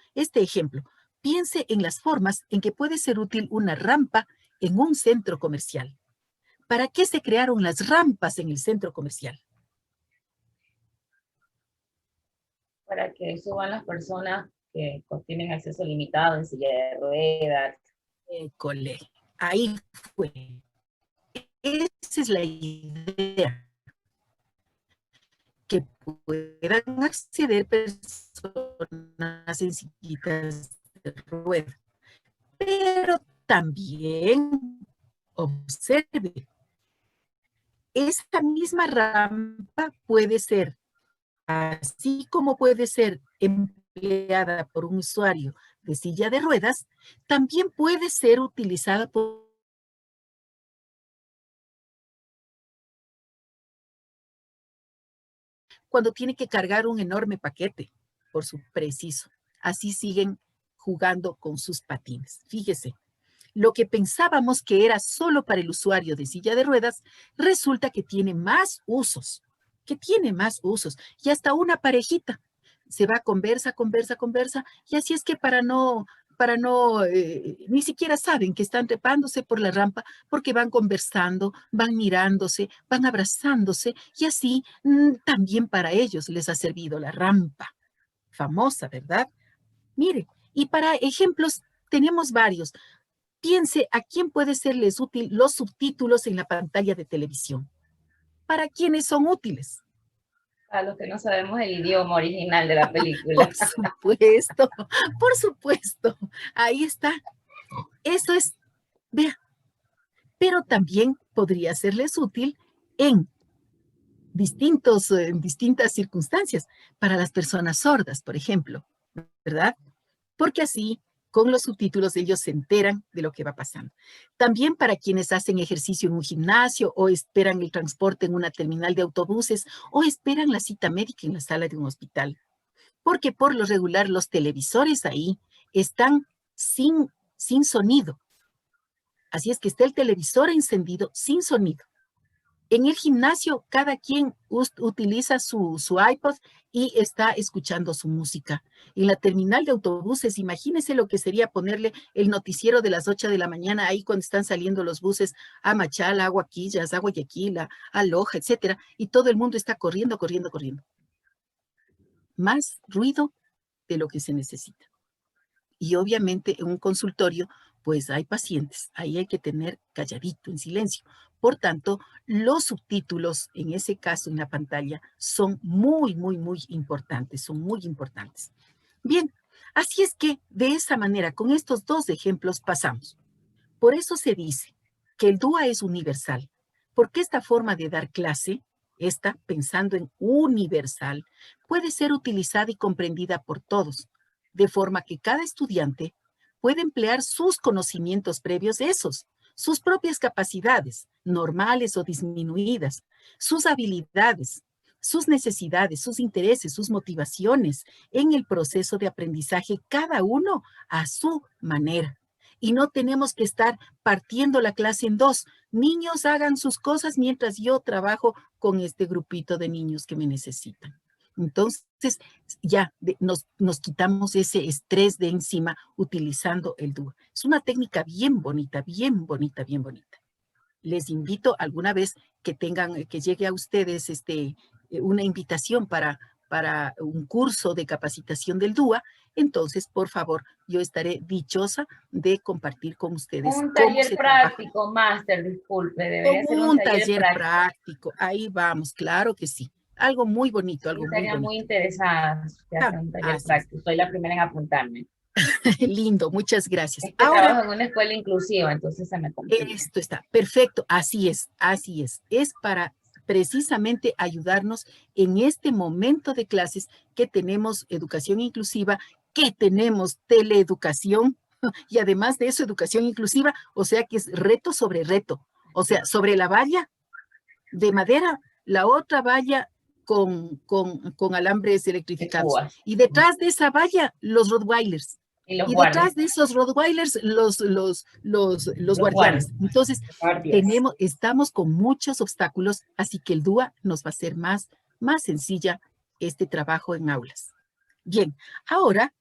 Piense en las formas en que puede ser útil una rampa en un centro comercial. ¿Para qué se crearon las rampas en el centro comercial? Para que suban las personas que tienen acceso limitado en silla de ruedas. Ahí fue. Esa es la idea. Que puedan acceder personas en sillitas de ruedas. Pero también observe, esta misma rampa puede ser, así como puede ser empleada por un usuario de silla de ruedas, también puede ser utilizada cuando tiene que cargar un enorme paquete, por su preciso. Así siguen jugando con sus patines. Fíjese, lo que pensábamos que era solo para el usuario de silla de ruedas, resulta que tiene más usos, y hasta una parejita. Se va, conversa, y así es que para no ni siquiera saben que están trepándose por la rampa porque van conversando, van mirándose, van abrazándose y así también para ellos les ha servido la rampa. Famosa, ¿verdad? Mire, y para ejemplos tenemos varios. Piense a quién puede serles útil los subtítulos en la pantalla de televisión. ¿Para quiénes son útiles? A los que no sabemos el idioma original de la película. Por supuesto. Ahí está. Eso es, vea. Pero también podría serles útil en distintas circunstancias. Para las personas sordas, por ejemplo, ¿verdad? Porque así, con los subtítulos, ellos se enteran de lo que va pasando. También para quienes hacen ejercicio en un gimnasio o esperan el transporte en una terminal de autobuses o esperan la cita médica en la sala de un hospital. Porque por lo regular los televisores ahí están sin sonido. Así es que está el televisor encendido sin sonido. En el gimnasio, cada quien utiliza su iPod y está escuchando su música. En la terminal de autobuses, imagínense lo que sería ponerle el noticiero de las 8 de la mañana ahí cuando están saliendo los buses a Machala, a Huaquillas, a Guayaquil, a Loja, etcétera, y todo el mundo está corriendo. Más ruido de lo que se necesita. Y obviamente en un consultorio, pues hay pacientes, ahí hay que tener calladito, en silencio. Por tanto, los subtítulos, en ese caso en la pantalla, son muy importantes, son muy importantes. Bien, así es que de esa manera, con estos dos ejemplos pasamos. Por eso se dice que el DUA es universal, porque esta forma de dar clase, pensando en universal, puede ser utilizada y comprendida por todos, de forma que cada estudiante puede emplear sus conocimientos previos de sus propias capacidades, normales o disminuidas, sus habilidades, sus necesidades, sus intereses, sus motivaciones en el proceso de aprendizaje, cada uno a su manera. Y no tenemos que estar partiendo la clase en dos. Niños hagan sus cosas mientras yo trabajo con este grupito de niños que me necesitan. Entonces, ya nos quitamos ese estrés de encima utilizando el DUA. Es una técnica bien bonita. Les invito alguna vez que llegue a ustedes una invitación para un curso de capacitación del DUA. Entonces, por favor, yo estaré dichosa de compartir con ustedes. Un taller práctico, máster, disculpe. Debería ser un taller práctico. Ahí vamos, claro que sí. Algo muy bonito, algo muy bonito. Estaría muy interesada de hacer un taller práctico. Soy la primera en apuntarme. Lindo, muchas gracias. Es que trabajo en una escuela inclusiva, entonces se me complica. Esto está perfecto, así es. Es para precisamente ayudarnos en este momento de clases que tenemos educación inclusiva, que tenemos teleeducación y además de eso educación inclusiva, o sea que es reto sobre reto. O sea, sobre la valla de madera, la otra valla con alambres electrificados. Y detrás de esa valla, los Rottweilers. Y detrás de esos Rottweilers, los guardianes. Entonces, estamos con muchos obstáculos, así que el DUA nos va a hacer más sencilla este trabajo en aulas. Bien, ahora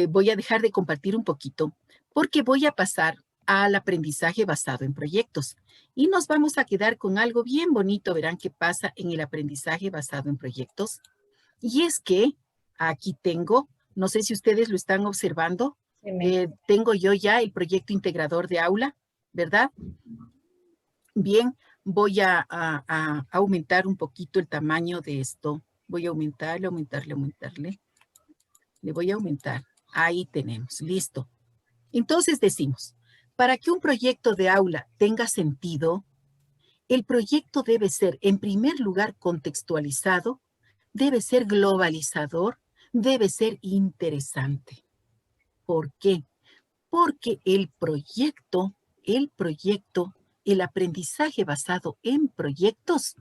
voy a dejar de compartir un poquito, porque voy a pasar al aprendizaje basado en proyectos. Y nos vamos a quedar con algo bien bonito, verán qué pasa en el aprendizaje basado en proyectos. Y es que aquí tengo, no sé si ustedes lo están observando, tengo yo ya el proyecto integrador de aula, ¿verdad? Bien, voy a aumentar un poquito el tamaño de esto. Voy a aumentarle. Le voy a aumentar. Ahí tenemos, listo. Entonces decimos, para que un proyecto de aula tenga sentido, el proyecto debe ser, en primer lugar, contextualizado, debe ser globalizador, debe ser interesante. ¿Por qué? Porque el aprendizaje basado en proyectos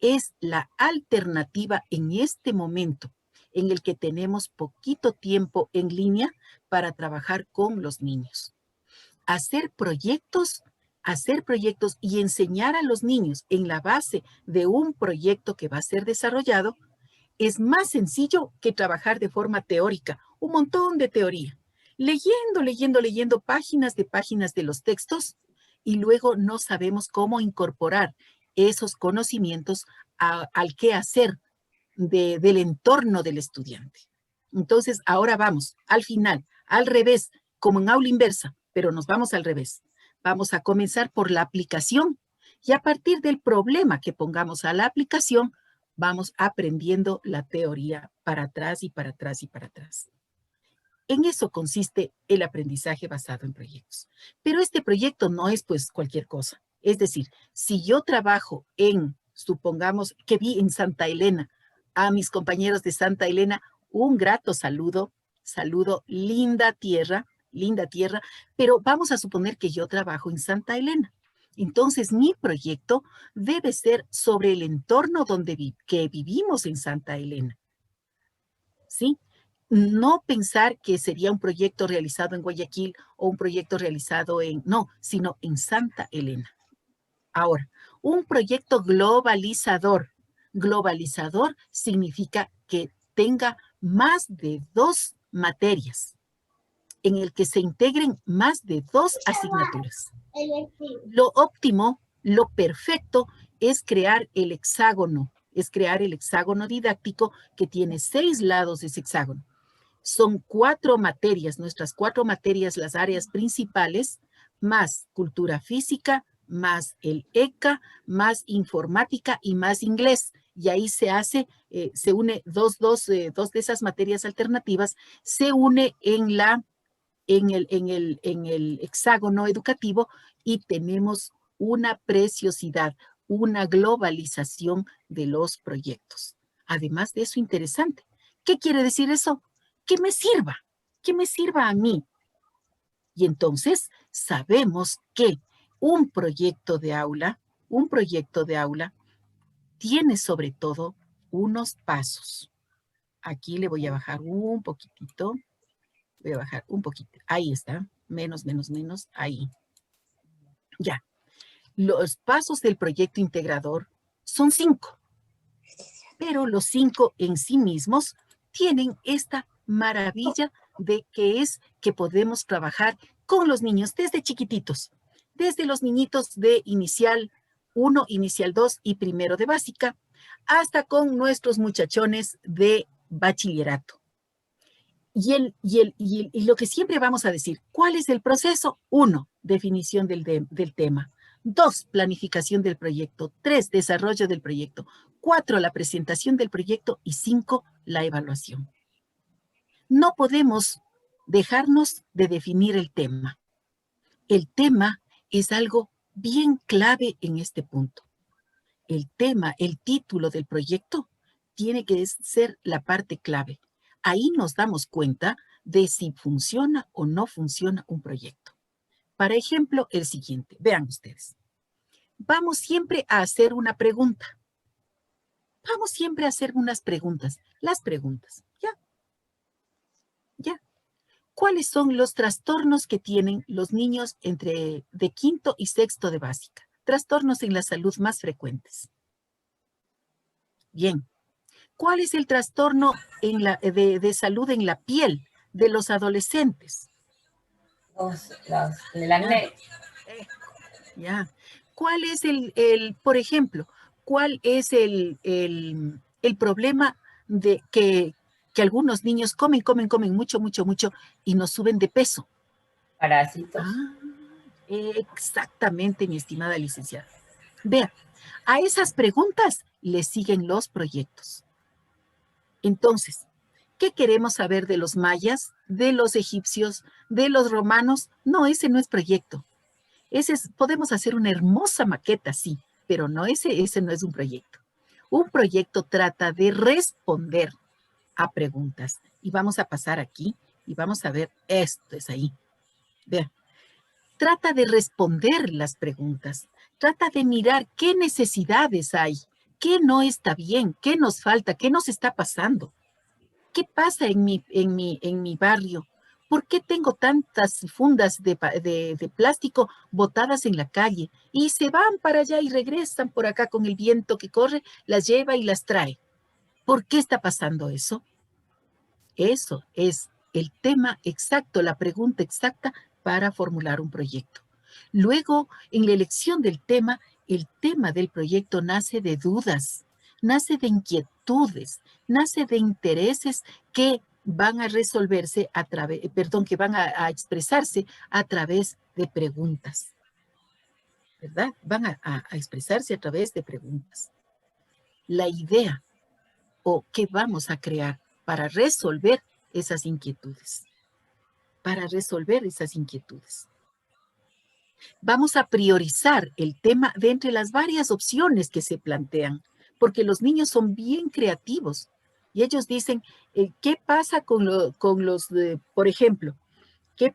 es la alternativa en este momento en el que tenemos poquito tiempo en línea para trabajar con los niños. Hacer proyectos y enseñar a los niños en la base de un proyecto que va a ser desarrollado es más sencillo que trabajar de forma teórica, un montón de teoría. leyendo páginas de los textos y luego no sabemos cómo incorporar esos conocimientos al quehacer del entorno del estudiante. Entonces, ahora vamos al final, al revés, como en aula inversa, pero nos vamos al revés. Vamos a comenzar por la aplicación y a partir del problema que pongamos a la aplicación, vamos aprendiendo la teoría para atrás y para atrás y para atrás. En eso consiste el aprendizaje basado en proyectos. Pero este proyecto no es pues cualquier cosa. Es decir, si yo trabajo supongamos que vi en Santa Elena, a mis compañeros de Santa Elena, un grato saludo, linda tierra, pero vamos a suponer que yo trabajo en Santa Elena. Entonces, mi proyecto debe ser sobre el entorno que vivimos en Santa Elena. ¿Sí? No pensar que sería un proyecto realizado en Guayaquil o un proyecto realizado sino en Santa Elena. Ahora, un proyecto globalizador. Globalizador significa que tenga más de 2 materias, en el que se integren más de 2 asignaturas. Lo óptimo, lo perfecto, es crear el hexágono didáctico que tiene 6 lados de ese hexágono. Son 4 materias, nuestras 4 materias, las áreas principales, más cultura física, más el ECA, más informática y más inglés. Y ahí se une dos de esas materias alternativas, se une en el hexágono educativo y tenemos una preciosidad, una globalización de los proyectos. Además de eso, interesante. ¿Qué quiere decir eso? Que me sirva a mí. Y entonces sabemos que un proyecto de aula tiene sobre todo unos pasos. Aquí le voy a bajar un poquitito. Ahí está. Menos, ahí. Ya. Los pasos del proyecto integrador son 5. Pero los 5 en sí mismos tienen esta maravilla de que podemos trabajar con los niños desde chiquititos. Desde los niñitos de inicial 1, inicial 2 y primero de básica, hasta con nuestros muchachones de bachillerato. Y lo que siempre vamos a decir, ¿cuál es el proceso? 1, definición del tema. 2, planificación del proyecto. 3, desarrollo del proyecto. 4, la presentación del proyecto. Y 5, la evaluación. No podemos dejarnos de definir el tema. El tema es algo bien clave en este punto. El tema, el título del proyecto, tiene que ser la parte clave. Ahí nos damos cuenta de si funciona o no funciona un proyecto. Para ejemplo, el siguiente. Vean ustedes. Vamos siempre a hacer una pregunta. Vamos siempre a hacer unas preguntas. Las preguntas. Ya. ¿Cuáles son los trastornos que tienen los niños de 5º y 6º de básica? Trastornos en la salud más frecuentes. Bien. ¿Cuál es el trastorno de salud en la piel de los adolescentes? El acné. Ya. ¿Cuál es por ejemplo, cuál es el problema de que algunos niños comen mucho y no suben de peso? Parásitos. Exactamente, mi estimada licenciada. Vea, a esas preguntas le siguen los proyectos. Entonces, ¿qué queremos saber de los mayas, de los egipcios, de los romanos? No, ese no es proyecto. Podemos hacer una hermosa maqueta, sí, pero no, ese no es un proyecto. Un proyecto trata de responder a preguntas. Y vamos a pasar aquí y vamos a ver, esto es ahí. Vean, trata de responder las preguntas. Trata de mirar qué necesidades hay, qué no está bien, qué nos falta, qué nos está pasando. ¿Qué pasa en mi barrio? ¿Por qué tengo tantas fundas de plástico botadas en la calle? Y se van para allá y regresan por acá con el viento que corre, las lleva y las trae. ¿Por qué está pasando eso? Eso es el tema exacto, la pregunta exacta para formular un proyecto. Luego, en la elección del tema, el tema del proyecto nace de dudas, nace de inquietudes, nace de intereses que van a resolverse a través, que van a expresarse a través de preguntas, ¿verdad? Van a expresarse a través de preguntas. La idea o qué vamos a crear para resolver esas inquietudes, Vamos a priorizar el tema de entre las varias opciones que se plantean, porque los niños son bien creativos y ellos dicen, ¿qué pasa con los, por ejemplo, qué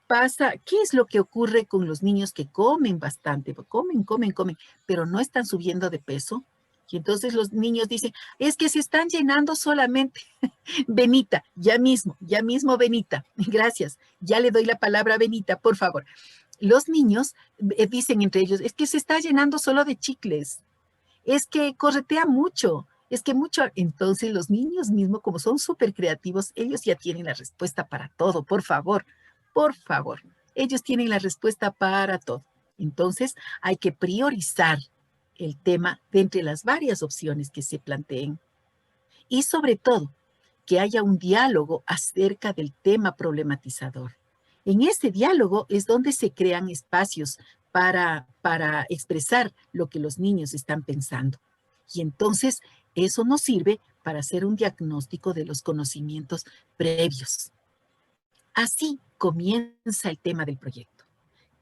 es lo que ocurre con los niños que comen bastante, comen, pero no están subiendo de peso? Y entonces los niños dicen, es que se están llenando solamente. Benita, ya mismo, Benita, gracias. Ya le doy la palabra a Benita, por favor. Los niños dicen entre ellos, es que se está llenando solo de chicles, es que corretea mucho, es que mucho. Entonces los niños mismos, como son súper creativos, ellos ya tienen la respuesta para todo, por favor, ellos tienen la respuesta para todo. Entonces hay que priorizar el tema de entre las varias opciones que se planteen y sobre todo que haya un diálogo acerca del tema problematizador. En ese diálogo es donde se crean espacios para expresar lo que los niños están pensando. Y entonces eso nos sirve para hacer un diagnóstico de los conocimientos previos. Así comienza el tema del proyecto.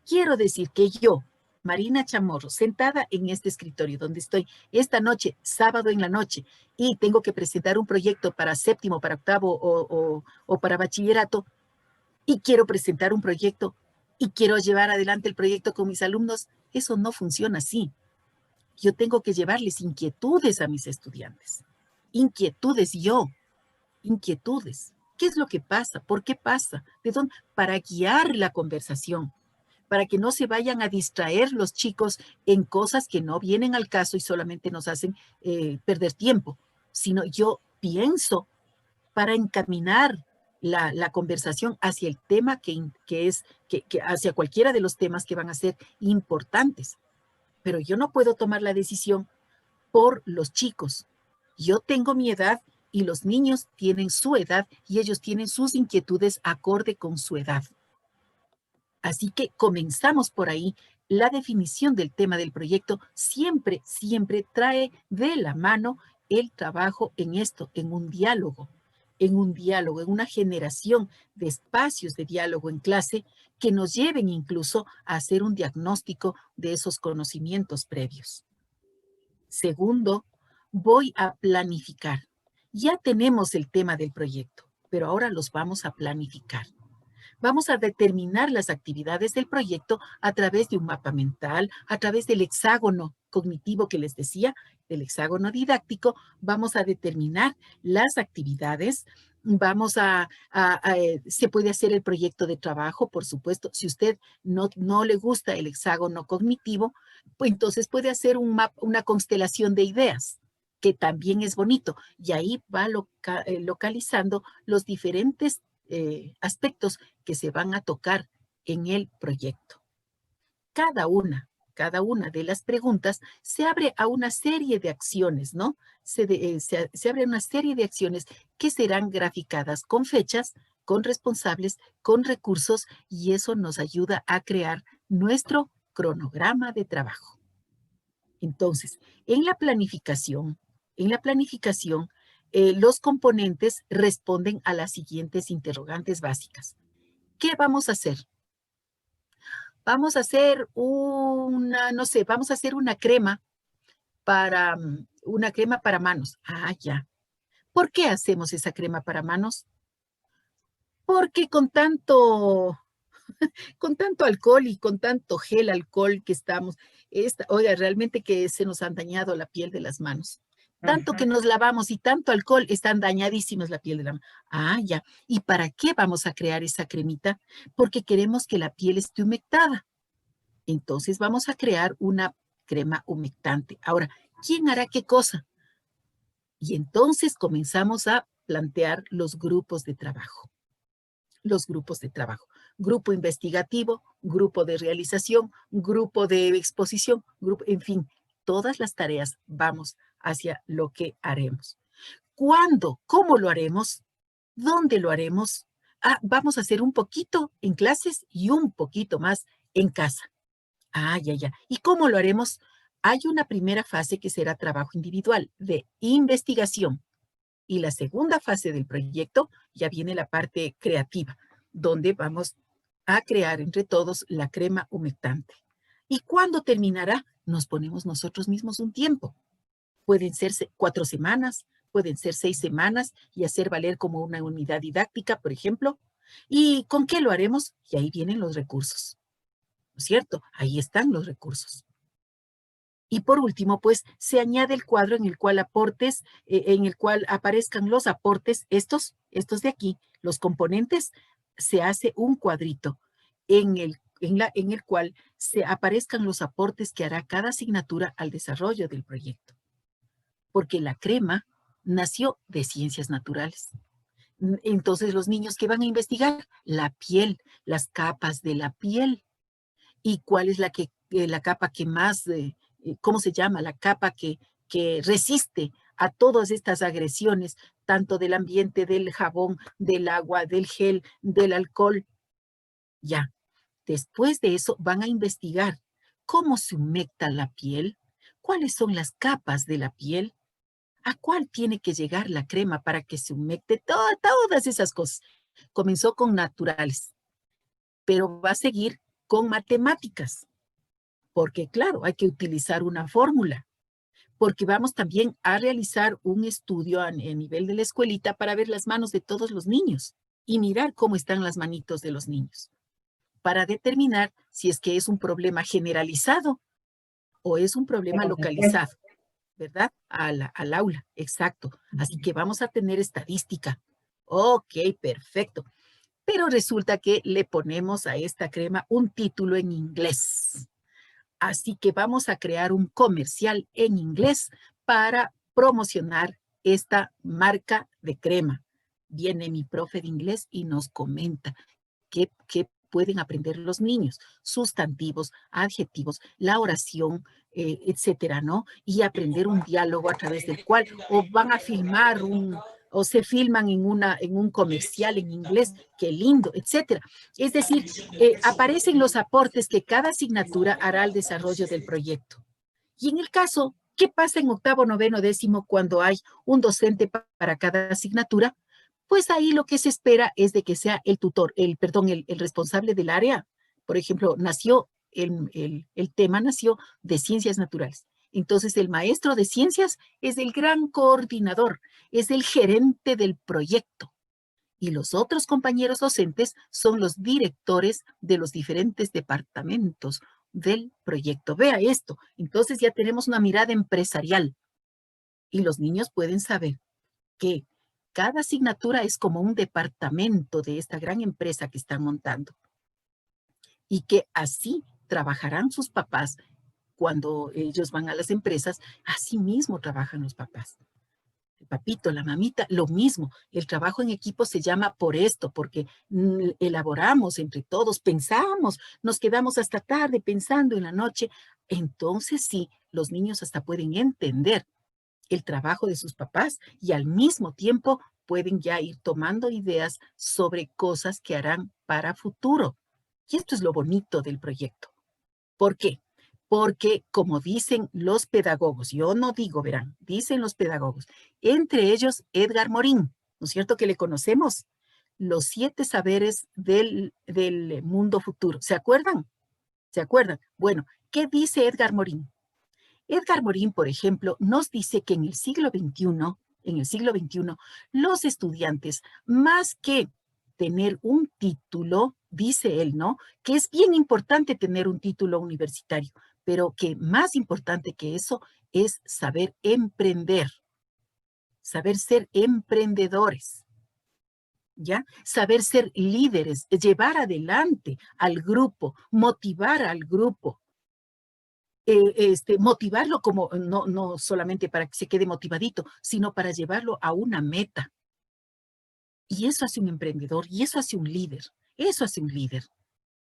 Quiero decir que yo, Marina Chamorro, sentada en este escritorio donde estoy esta noche, sábado en la noche, y tengo que presentar un proyecto para séptimo, para octavo o para bachillerato, y quiero presentar un proyecto y quiero llevar adelante el proyecto con mis alumnos, eso no funciona así. Yo tengo que llevarles inquietudes a mis estudiantes. Inquietudes. ¿Qué es lo que pasa? ¿Por qué pasa? ¿De dónde? Para guiar la conversación, para que no se vayan a distraer los chicos en cosas que no vienen al caso y solamente nos hacen perder tiempo, sino yo pienso para encaminar la conversación hacia el tema que hacia cualquiera de los temas que van a ser importantes. Pero yo no puedo tomar la decisión por los chicos. Yo tengo mi edad y los niños tienen su edad y ellos tienen sus inquietudes acorde con su edad. Así que comenzamos por ahí. La definición del tema del proyecto siempre trae de la mano el trabajo en esto, en un diálogo, en una generación de espacios de diálogo en clase que nos lleven incluso a hacer un diagnóstico de esos conocimientos previos. Segundo, voy a planificar. Ya tenemos el tema del proyecto, pero ahora los vamos a planificar. Vamos a determinar las actividades del proyecto a través de un mapa mental, a través del hexágono cognitivo que les decía, del hexágono didáctico. Vamos a determinar las actividades. Se puede hacer el proyecto de trabajo, por supuesto. Si usted no le gusta el hexágono cognitivo, pues entonces puede hacer una constelación de ideas, que también es bonito. Y ahí va localizando los diferentes aspectos que se van a tocar en el proyecto. Cada una de las preguntas se abre a una serie de acciones, ¿no? Se abre a una serie de acciones que serán graficadas con fechas, con responsables, con recursos, y eso nos ayuda a crear nuestro cronograma de trabajo. Entonces, en la planificación, los componentes responden a las siguientes interrogantes básicas. ¿Qué vamos a hacer? Vamos a hacer una crema para manos. Ah, ya. ¿Por qué hacemos esa crema para manos? Porque con tanto alcohol y con tanto gel alcohol que estamos, oiga, realmente que se nos han dañado la piel de las manos. Tanto que nos lavamos y tanto alcohol, están dañadísimas la piel de la mano. Ah, ya. ¿Y para qué vamos a crear esa cremita? Porque queremos que la piel esté humectada. Entonces vamos a crear una crema humectante. Ahora, ¿quién hará qué cosa? Y entonces comenzamos a plantear los grupos de trabajo. los grupos de trabajo. Grupo investigativo, grupo de realización, grupo de exposición, grupo, en fin, todas las tareas vamos hacia lo que haremos. ¿Cuándo? ¿Cómo lo haremos? ¿Dónde lo haremos? Vamos a hacer un poquito en clases y un poquito más en casa. Ya. ¿Y cómo lo haremos? Hay una primera fase que será trabajo individual de investigación. Y la segunda fase del proyecto ya viene la parte creativa, donde vamos a crear entre todos la crema humectante. ¿Y cuándo terminará? Nos ponemos nosotros mismos un tiempo. Pueden ser 4 semanas, pueden ser 6 semanas y hacer valer como una unidad didáctica, por ejemplo. ¿Y con qué lo haremos? Y ahí vienen los recursos. ¿No es cierto? Ahí están los recursos. Y por último, pues, se añade el cuadro en el cual aparezcan los aportes, estos de aquí, los componentes, se hace un cuadrito en el cual se aparezcan los aportes que hará cada asignatura al desarrollo del proyecto. Porque la crema nació de ciencias naturales. Entonces, los niños que van a investigar, la piel, las capas de la piel. ¿Y cuál es la capa que más... ¿cómo se llama? La capa que resiste a todas estas agresiones, tanto del ambiente, del jabón, del agua, del gel, del alcohol. Ya. Después de eso van a investigar cómo se humecta la piel, cuáles son las capas de la piel, a cuál tiene que llegar la crema para que se humecte, todas esas cosas. Comenzó con naturales, pero va a seguir con matemáticas. Porque, claro, hay que utilizar una fórmula, porque vamos también a realizar un estudio a nivel de la escuelita para ver las manos de todos los niños y mirar cómo están las manitos de los niños, para determinar si es que es un problema generalizado o es un problema localizado, ¿verdad? Al aula, exacto. Así que vamos a tener estadística. Ok, perfecto. Pero resulta que le ponemos a esta crema un título en inglés. Así que vamos a crear un comercial en inglés para promocionar esta marca de crema. Viene mi profe de inglés y nos comenta qué pueden aprender los niños, sustantivos, adjetivos, la oración, etcétera, ¿no? Y aprender un diálogo a través del cual o van a filmar o se filman en un comercial en inglés, qué lindo, etcétera. Es decir, aparecen los aportes que cada asignatura hará al desarrollo del proyecto. Y en el caso, ¿qué pasa en octavo, noveno, décimo cuando hay un docente para cada asignatura? Pues ahí lo que se espera es de que sea el tutor, el responsable del área. Por ejemplo, el tema nació de ciencias naturales. Entonces, el maestro de ciencias es el gran coordinador, es el gerente del proyecto. Y los otros compañeros docentes son los directores de los diferentes departamentos del proyecto. Vea esto. Entonces ya tenemos una mirada empresarial. Y los niños pueden saber que cada asignatura es como un departamento de esta gran empresa que están montando. Y que así trabajarán sus papás cuando ellos van a las empresas, así mismo trabajan los papás. El papito, la mamita, lo mismo. El trabajo en equipo se llama por esto, porque elaboramos entre todos, pensamos, nos quedamos hasta tarde pensando en la noche. Entonces sí, los niños hasta pueden entender el trabajo de sus papás y al mismo tiempo pueden ya ir tomando ideas sobre cosas que harán para futuro. Y esto es lo bonito del proyecto. ¿Por qué? Porque, como dicen los pedagogos, yo no digo, verán, dicen los pedagogos, entre ellos Edgar Morin, ¿no es cierto que le conocemos? Los 7 saberes del mundo futuro. ¿Se acuerdan? ¿Se acuerdan? Bueno, ¿qué dice Edgar Morin? Edgar Morin, por ejemplo, nos dice que en el siglo XXI, los estudiantes, más que tener un título, dice él, ¿no? Que es bien importante tener un título universitario, pero que más importante que eso es saber emprender, saber ser emprendedores, ¿ya? Saber ser líderes, llevar adelante al grupo, motivar al grupo. Motivarlo como, no solamente para que se quede motivadito, sino para llevarlo a una meta. Y eso hace un emprendedor, y eso hace un líder, eso hace un líder.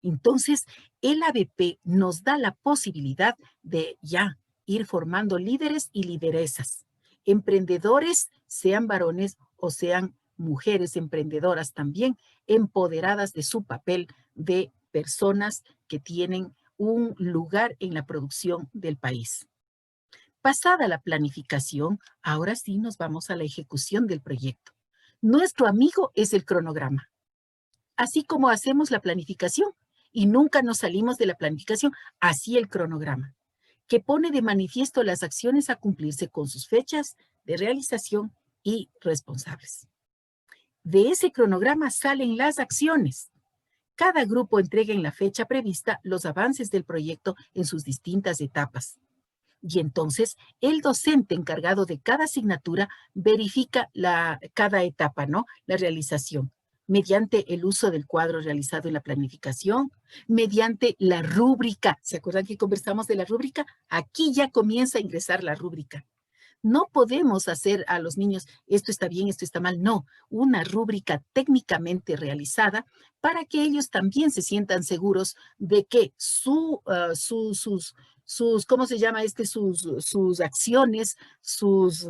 Entonces, el ABP nos da la posibilidad de ya ir formando líderes y lideresas, emprendedores, sean varones o sean mujeres emprendedoras también, empoderadas de su papel de personas que tienen un lugar en la producción del país. Pasada la planificación, ahora sí nos vamos a la ejecución del proyecto. Nuestro amigo es el cronograma. Así como hacemos la planificación y nunca nos salimos de la planificación, así el cronograma, que pone de manifiesto las acciones a cumplirse con sus fechas de realización y responsables. De ese cronograma salen las acciones. Cada grupo entrega en la fecha prevista los avances del proyecto en sus distintas etapas. Y entonces el docente encargado de cada asignatura verifica cada etapa, ¿no? La realización, mediante el uso del cuadro realizado en la planificación, mediante la rúbrica. ¿Se acuerdan que conversamos de la rúbrica? Aquí ya comienza a ingresar la rúbrica. No podemos hacer a los niños, esto está bien, esto está mal. No, una rúbrica técnicamente realizada para que ellos también se sientan seguros de que sus ¿cómo se llama? Sus acciones, sus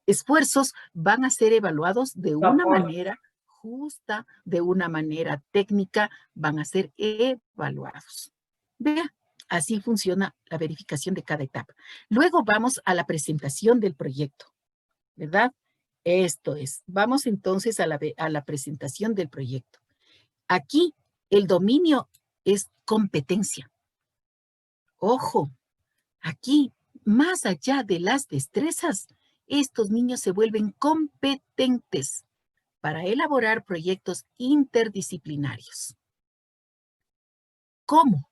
esfuerzos van a ser evaluados de una manera justa, de una manera técnica, van a ser evaluados. Vea, así funciona la verificación de cada etapa. Luego vamos a la presentación del proyecto, ¿verdad? Esto es. Vamos entonces a la presentación del proyecto. Aquí el dominio es competencia. Ojo, aquí, más allá de las destrezas, estos niños se vuelven competentes para elaborar proyectos interdisciplinarios. ¿Cómo?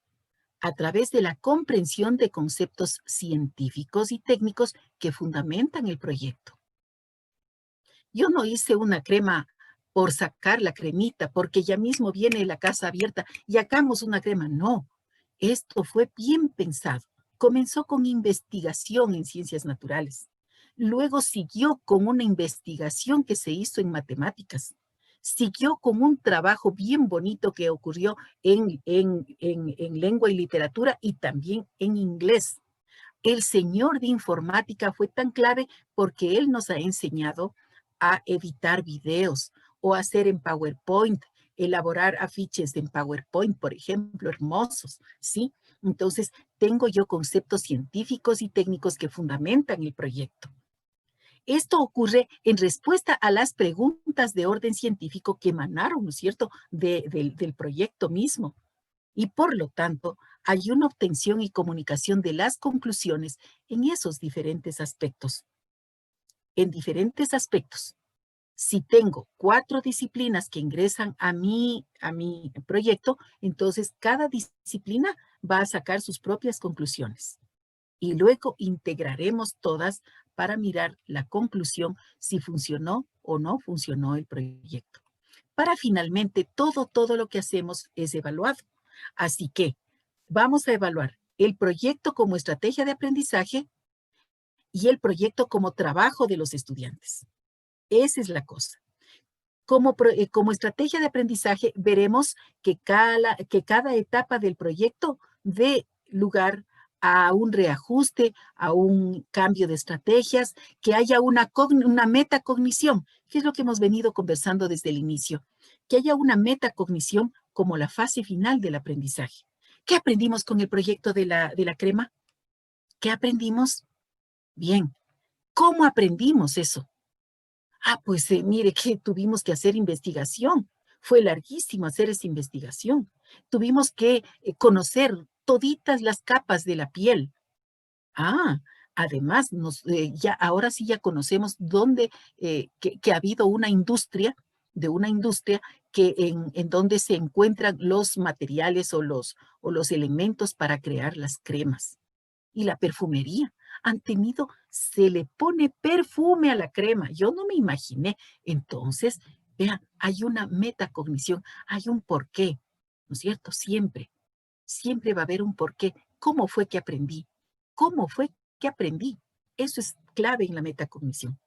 A través de la comprensión de conceptos científicos y técnicos que fundamentan el proyecto. Yo no hice una crema por sacar la cremita, porque ya mismo viene la casa abierta y hagamos una crema. No, esto fue bien pensado. Comenzó con investigación en ciencias naturales. Luego siguió con una investigación que se hizo en matemáticas. Siguió con un trabajo bien bonito que ocurrió en lengua y literatura y también en inglés. El señor de informática fue tan clave porque él nos ha enseñado a editar videos o hacer en PowerPoint, elaborar afiches en PowerPoint, por ejemplo, hermosos, ¿sí? Entonces, tengo yo conceptos científicos y técnicos que fundamentan el proyecto. Esto ocurre en respuesta a las preguntas de orden científico que emanaron, ¿no es cierto?, del proyecto mismo. Y por lo tanto, hay una obtención y comunicación de las conclusiones en esos diferentes aspectos. En diferentes aspectos. Si tengo 4 disciplinas que ingresan a mi proyecto, entonces cada disciplina va a sacar sus propias conclusiones. Y luego integraremos todas para mirar la conclusión si funcionó o no funcionó el proyecto. Para finalmente, todo lo que hacemos es evaluado. Así que vamos a evaluar el proyecto como estrategia de aprendizaje y el proyecto como trabajo de los estudiantes. Esa es la cosa. Como estrategia de aprendizaje, veremos que cada etapa del proyecto dé lugar a un reajuste, a un cambio de estrategias, que haya una metacognición, que es lo que hemos venido conversando desde el inicio, que haya una metacognición como la fase final del aprendizaje. ¿Qué aprendimos con el proyecto de la crema? ¿Qué aprendimos? Bien, ¿cómo aprendimos eso? Pues mire que tuvimos que hacer investigación. Fue larguísimo hacer esa investigación. Tuvimos que conocer toditas las capas de la piel. Además, ahora sí ya conocemos que ha habido una industria que en donde se encuentran los materiales o los elementos para crear las cremas. Y la perfumería. Se le pone perfume a la crema. Yo no me imaginé. Entonces, vean, hay una metacognición, hay un porqué, ¿no es cierto? Siempre va a haber un porqué. ¿Cómo fue que aprendí? ¿Cómo fue que aprendí? Eso es clave en la metacognición.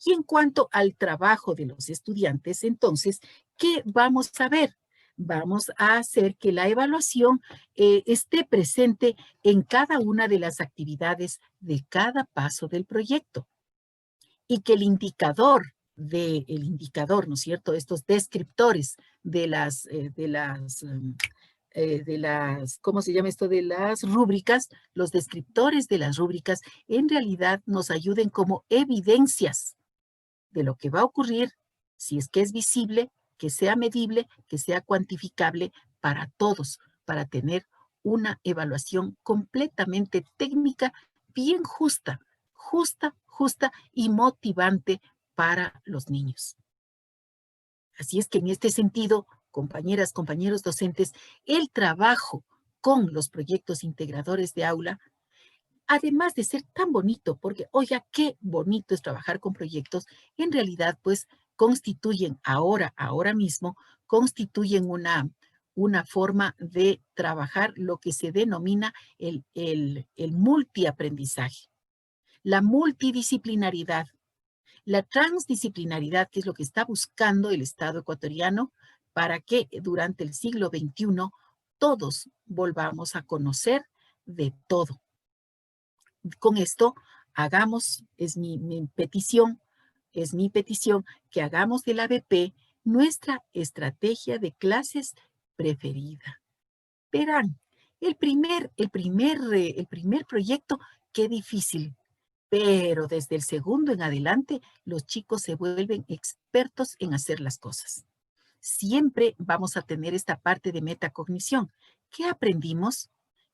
Y en cuanto al trabajo de los estudiantes, entonces, ¿qué vamos a ver? Vamos a hacer que la evaluación esté presente en cada una de las actividades de cada paso del proyecto. Y que el indicador, ¿no es cierto? Estos descriptores de las, ¿cómo se llama esto? De las rúbricas, los descriptores de las rúbricas, en realidad nos ayuden como evidencias de lo que va a ocurrir, si es que es visible, que sea medible, que sea cuantificable para todos, para tener una evaluación completamente técnica, bien justa y motivante para los niños. Así es que en este sentido, compañeras, compañeros docentes, el trabajo con los proyectos integradores de aula, además de ser tan bonito, porque oiga, qué bonito es trabajar con proyectos, en realidad pues constituyen ahora mismo, constituyen una forma de trabajar lo que se denomina el multiaprendizaje, la multidisciplinaridad, la transdisciplinaridad, que es lo que está buscando el Estado ecuatoriano para que durante el siglo XXI todos volvamos a conocer de todo. Con esto, hagamos, es mi petición, que hagamos del ABP nuestra estrategia de clases preferida. Verán, el primer proyecto, qué difícil, pero desde el segundo en adelante, los chicos se vuelven expertos en hacer las cosas. Siempre vamos a tener esta parte de metacognición. ¿Qué aprendimos?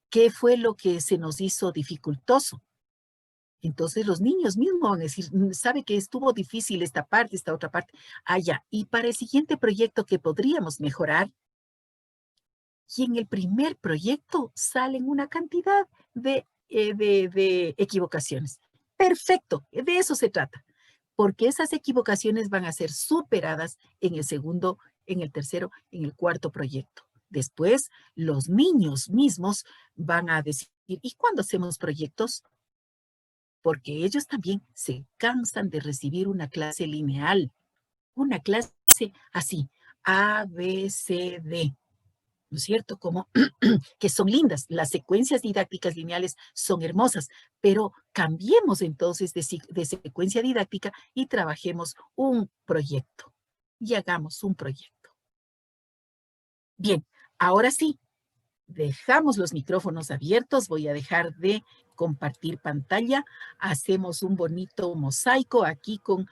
¿Qué fue lo que se nos hizo dificultoso? Entonces los niños mismos van a decir, sabe que estuvo difícil esta parte, esta otra parte. Ya. Y para el siguiente proyecto que podríamos mejorar, y en el primer proyecto salen una cantidad de equivocaciones. Perfecto, de eso se trata. Porque esas equivocaciones van a ser superadas en el segundo, en el tercero, en el cuarto proyecto. Después, los niños mismos van a decir, ¿y cuándo hacemos proyectos? Porque ellos también se cansan de recibir una clase lineal, una clase así, A, B, C, D, ¿no es cierto? Como que son lindas, las secuencias didácticas lineales son hermosas, pero cambiemos entonces de secuencia didáctica y trabajemos un proyecto y hagamos un proyecto. Bien, ahora sí, dejamos los micrófonos abiertos, voy a dejar de compartir pantalla, hacemos un bonito mosaico aquí con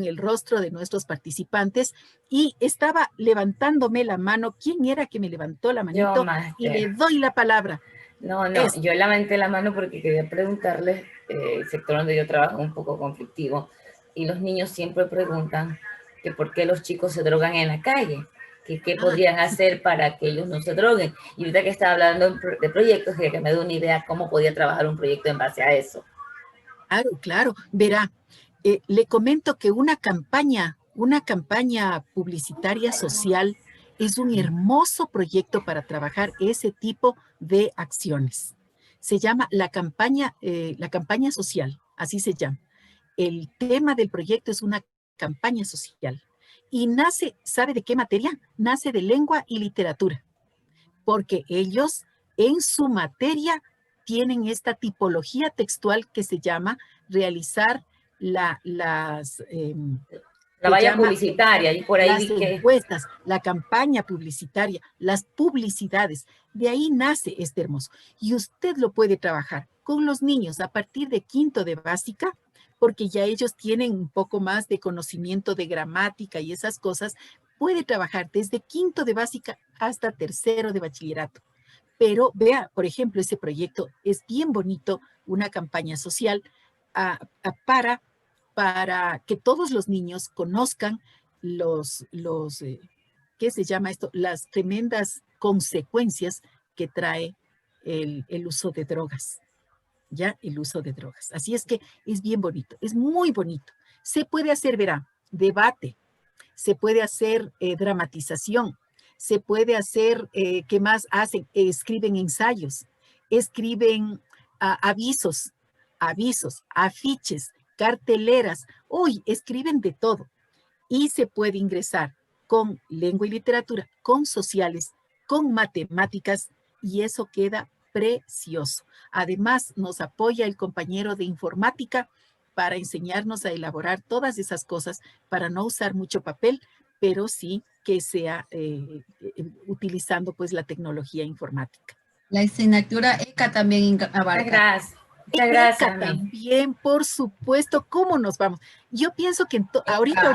el rostro de nuestros participantes y estaba levantándome la mano. ¿Quién era que me levantó la manito? Y le doy la palabra. No, yo levanté la mano porque quería preguntarles, el sector donde yo trabajo es un poco conflictivo y los niños siempre preguntan que por qué los chicos se drogan en la calle, que qué podrían hacer para que ellos no se droguen. Y ahorita que estaba hablando de proyectos, quería que me dé una idea cómo podía trabajar un proyecto en base a eso. Claro, verá, le comento que una campaña publicitaria social es un hermoso proyecto para trabajar ese tipo de acciones. Se llama la campaña social, así se llama. El tema del proyecto es una campaña social y nace, ¿sabe de qué materia? Nace de lengua y literatura, porque ellos en su materia tienen esta tipología textual que se llama realizar la valla publicitaria, y por ahí las encuestas, la campaña publicitaria, las publicidades. De ahí nace este hermoso. Y usted lo puede trabajar con los niños a partir de quinto de básica, porque ya ellos tienen un poco más de conocimiento de gramática y esas cosas. Puede trabajar desde quinto de básica hasta tercero de bachillerato. Pero vea, por ejemplo, ese proyecto es bien bonito, una campaña social para que todos los niños conozcan ¿qué se llama esto? Las tremendas consecuencias que trae el uso de drogas, ¿ya? El uso de drogas. Así es que es bien bonito, es muy bonito. Se puede hacer, verá, debate, se puede hacer dramatización, se puede hacer, ¿qué más hacen? Escriben ensayos, escriben avisos, afiches, carteleras. Hoy escriben de todo y se puede ingresar con lengua y literatura, con sociales, con matemáticas y eso queda precioso. Además, nos apoya el compañero de informática para enseñarnos a elaborar todas esas cosas, para no usar mucho papel, pero sí que sea utilizando pues la tecnología informática. La asignatura ECA también abarca. Gracias. Muchas gracias. ECA también, por supuesto. ¿Cómo nos vamos? Yo pienso que ahorita,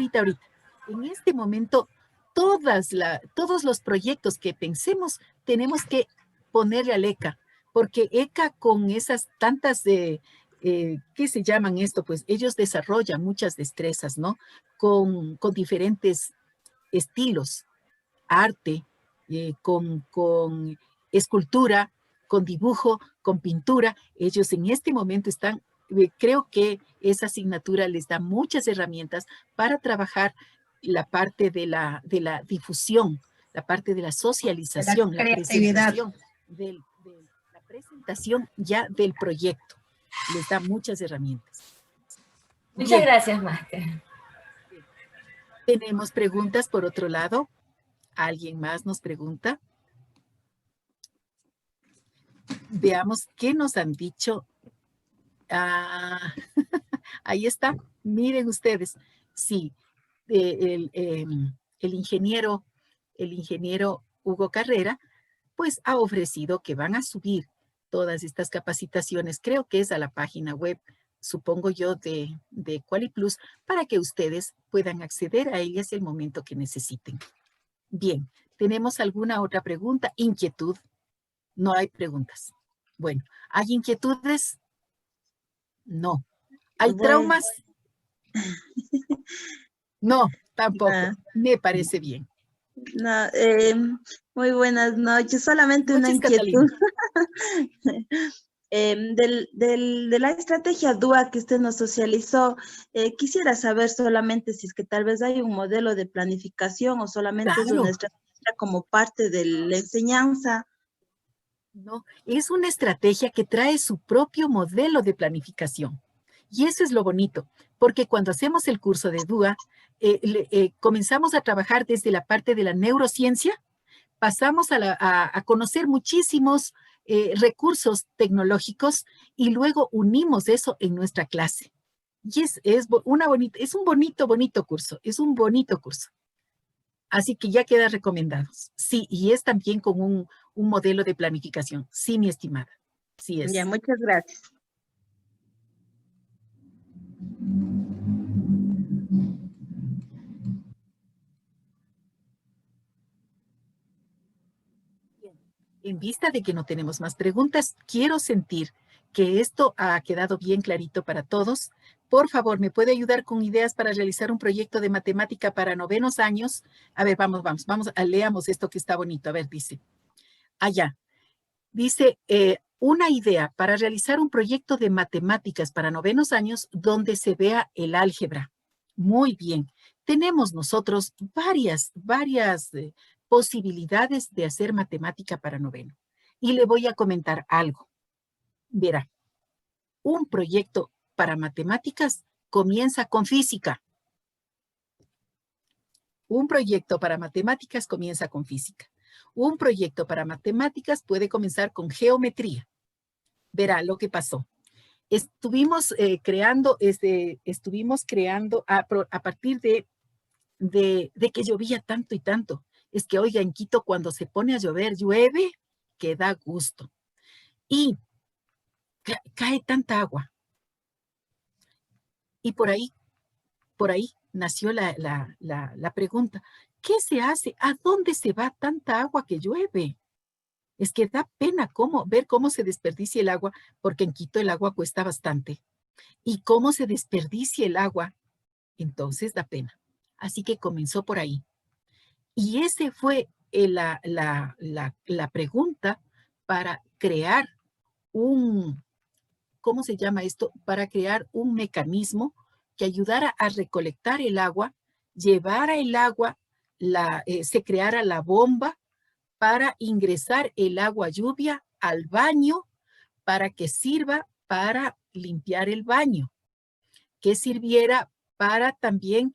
en este momento, todos los proyectos que pensemos, tenemos que ponerle al ECA, porque ECA con esas tantas ¿qué se llaman esto? Pues ellos desarrollan muchas destrezas, ¿no? Con diferentes estilos, arte, con escultura, con dibujo, con pintura. Ellos en este momento están, creo que esa asignatura les da muchas herramientas para trabajar la parte de la difusión, la parte de la socialización, la presentación, la presentación ya del proyecto. Les da muchas herramientas. Muchas gracias, máster. Tenemos preguntas por otro lado. ¿Alguien más nos pregunta? Veamos qué nos han dicho. Ahí está. Miren ustedes. Sí, el ingeniero Hugo Carrera, pues ha ofrecido que van a subir todas estas capacitaciones, creo que es a la página web, supongo yo, de Qualiplus, para que ustedes puedan acceder a ellas el momento que necesiten. Bien, ¿tenemos alguna otra pregunta? ¿Inquietud? No hay preguntas. Bueno, ¿hay inquietudes? No. ¿Hay traumas? No, tampoco. Me parece bien. No, muy buenas noches. Solamente una inquietud. De la estrategia DUA que usted nos socializó, quisiera saber solamente si es que tal vez hay un modelo de planificación o solamente es una estrategia como parte de la enseñanza. No, es una estrategia que trae su propio modelo de planificación. Y eso es lo bonito, porque cuando hacemos el curso de DUA, comenzamos a trabajar desde la parte de la neurociencia, pasamos a conocer muchísimos recursos tecnológicos y luego unimos eso en nuestra clase. Y es un bonito curso, es un bonito curso. Así que ya queda recomendado. Sí, y es también con un modelo de planificación. Sí, mi estimada. Sí es. Ya, muchas gracias. En vista de que no tenemos más preguntas, quiero sentir que esto ha quedado bien clarito para todos. Por favor, ¿me puede ayudar con ideas para realizar un proyecto de matemática para 9º años? A ver, vamos, leamos esto que está bonito. A ver, dice. Allá. Dice, una idea para realizar un proyecto de matemáticas para 9º años donde se vea el álgebra. Muy bien. Tenemos nosotros varias posibilidades de hacer matemática para 9º. Y le voy a comentar algo. Verá, un proyecto para matemáticas comienza con física. Un proyecto para matemáticas comienza con física. Un proyecto para matemáticas puede comenzar con geometría. Verá lo que pasó. Estuvimos creando a partir de que llovía tanto y tanto. Es que, oiga, en Quito cuando se pone a llover, llueve, que da gusto. Y cae tanta agua. Y por ahí nació la pregunta, ¿qué se hace? ¿A dónde se va tanta agua que llueve? Es que da pena ver cómo se desperdicia el agua, porque en Quito el agua cuesta bastante. Y cómo se desperdicia el agua, entonces da pena. Así que comenzó por ahí. Y ese fue la pregunta para crear ¿cómo se llama esto? Para crear un mecanismo que ayudara a recolectar el agua, llevara el agua, se creara la bomba para ingresar el agua lluvia al baño para que sirva para limpiar el baño. que sirviera para también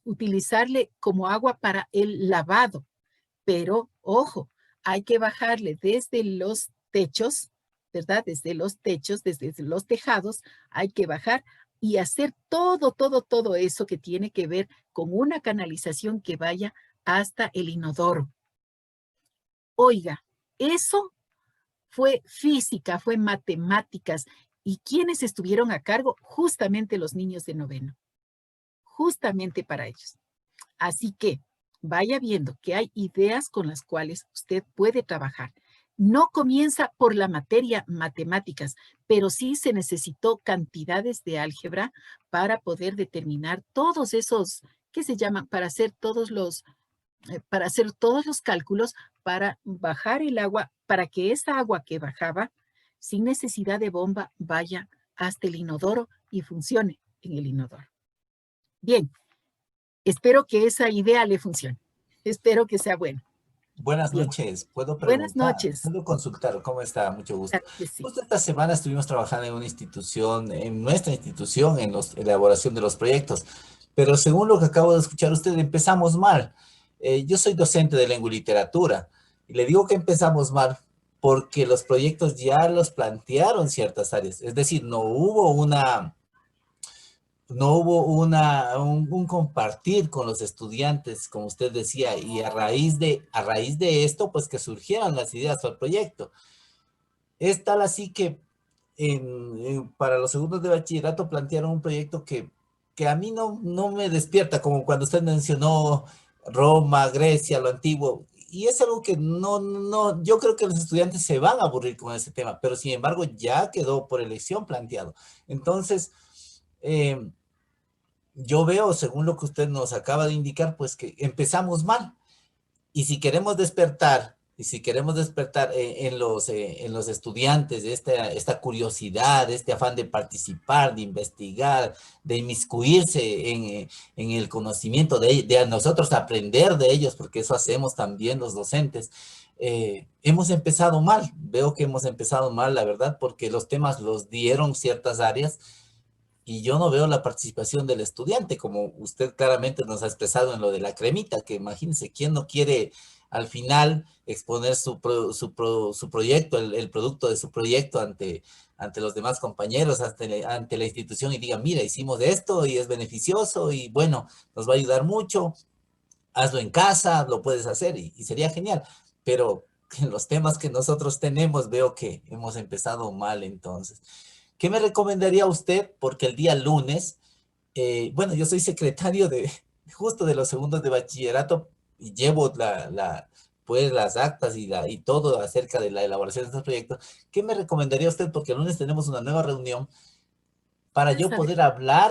utilizarle como agua para el lavado. Pero, ojo, hay que bajarle desde los techos, ¿verdad? Desde los techos, desde los tejados, hay que bajar y hacer todo eso que tiene que ver con una canalización que vaya hasta el inodoro. Oiga, eso fue física, fue matemáticas. ¿Y quiénes estuvieron a cargo? Justamente los niños de noveno. Justamente para ellos. Así que vaya viendo que hay ideas con las cuales usted puede trabajar. No comienza por la materia matemáticas, pero sí se necesitó cantidades de álgebra para poder determinar todos esos, ¿qué se llaman? Para hacer todos los cálculos, para bajar el agua, para que esa agua que bajaba, sin necesidad de bomba, vaya hasta el inodoro y funcione en el inodoro. Bien, espero que esa idea le funcione. Espero que sea buena. Buenas noches. ¿Puedo preguntar? Buenas noches. ¿Puedo consultar? ¿Cómo está? Mucho gusto. Claro que sí. Justo esta semana estuvimos trabajando en una institución, en nuestra institución, en la elaboración de los proyectos. Pero según lo que acabo de escuchar usted, empezamos mal. Yo soy docente de lengua y literatura. Y le digo que empezamos mal porque los proyectos ya los plantearon ciertas áreas. Es decir, no hubo un compartir con los estudiantes, como usted decía, y a raíz de esto, pues que surgieran las ideas para el proyecto. Es tal así que para los segundos de bachillerato plantearon un proyecto que a mí no me despierta, como cuando usted mencionó Roma, Grecia, lo antiguo, y es algo que yo creo que los estudiantes se van a aburrir con ese tema, pero sin embargo ya quedó por elección planteado. Entonces, yo veo, según lo que usted nos acaba de indicar, pues que empezamos mal. Y si queremos despertar, en los estudiantes esta curiosidad, este afán de participar, de investigar, de inmiscuirse en el conocimiento de nosotros, aprender de ellos, porque eso hacemos también los docentes, hemos empezado mal. Veo que hemos empezado mal, la verdad, porque los temas los dieron ciertas áreas, y yo no veo la participación del estudiante, como usted claramente nos ha expresado en lo de la cremita, que imagínense, ¿quién no quiere al final exponer su proyecto, el producto de su proyecto ante los demás compañeros, ante la institución, y diga, mira, hicimos esto y es beneficioso y bueno, nos va a ayudar mucho, hazlo en casa, lo puedes hacer y sería genial. Pero en los temas que nosotros tenemos veo que hemos empezado mal entonces. ¿Qué me recomendaría usted? Porque el día lunes, bueno, yo soy secretario justo de los segundos de bachillerato y llevo pues las actas y todo acerca de la elaboración de estos proyectos. ¿Qué me recomendaría usted? Porque el lunes tenemos una nueva reunión para yo poder hablar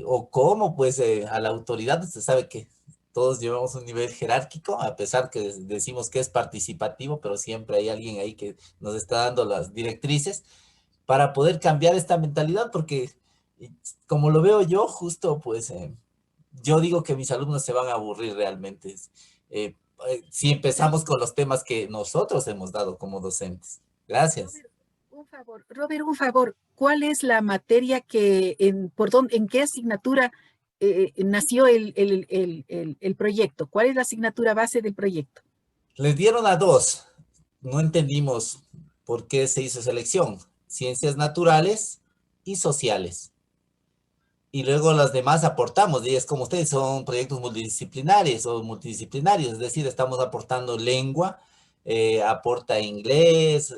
o cómo, pues, a la autoridad. Usted sabe que todos llevamos un nivel jerárquico, a pesar que decimos que es participativo, pero siempre hay alguien ahí que nos está dando las directrices, para poder cambiar esta mentalidad, porque como lo veo yo, justo pues yo digo que mis alumnos se van a aburrir realmente si empezamos con los temas que nosotros hemos dado como docentes. Gracias. Robert, un favor, ¿cuál es la materia en qué asignatura nació el proyecto? ¿Cuál es la asignatura base del proyecto? Les dieron a dos, no entendimos por qué se hizo selección. Ciencias naturales y sociales. Y luego las demás aportamos, y es como ustedes, son proyectos multidisciplinares, es decir, estamos aportando lengua, aporta inglés,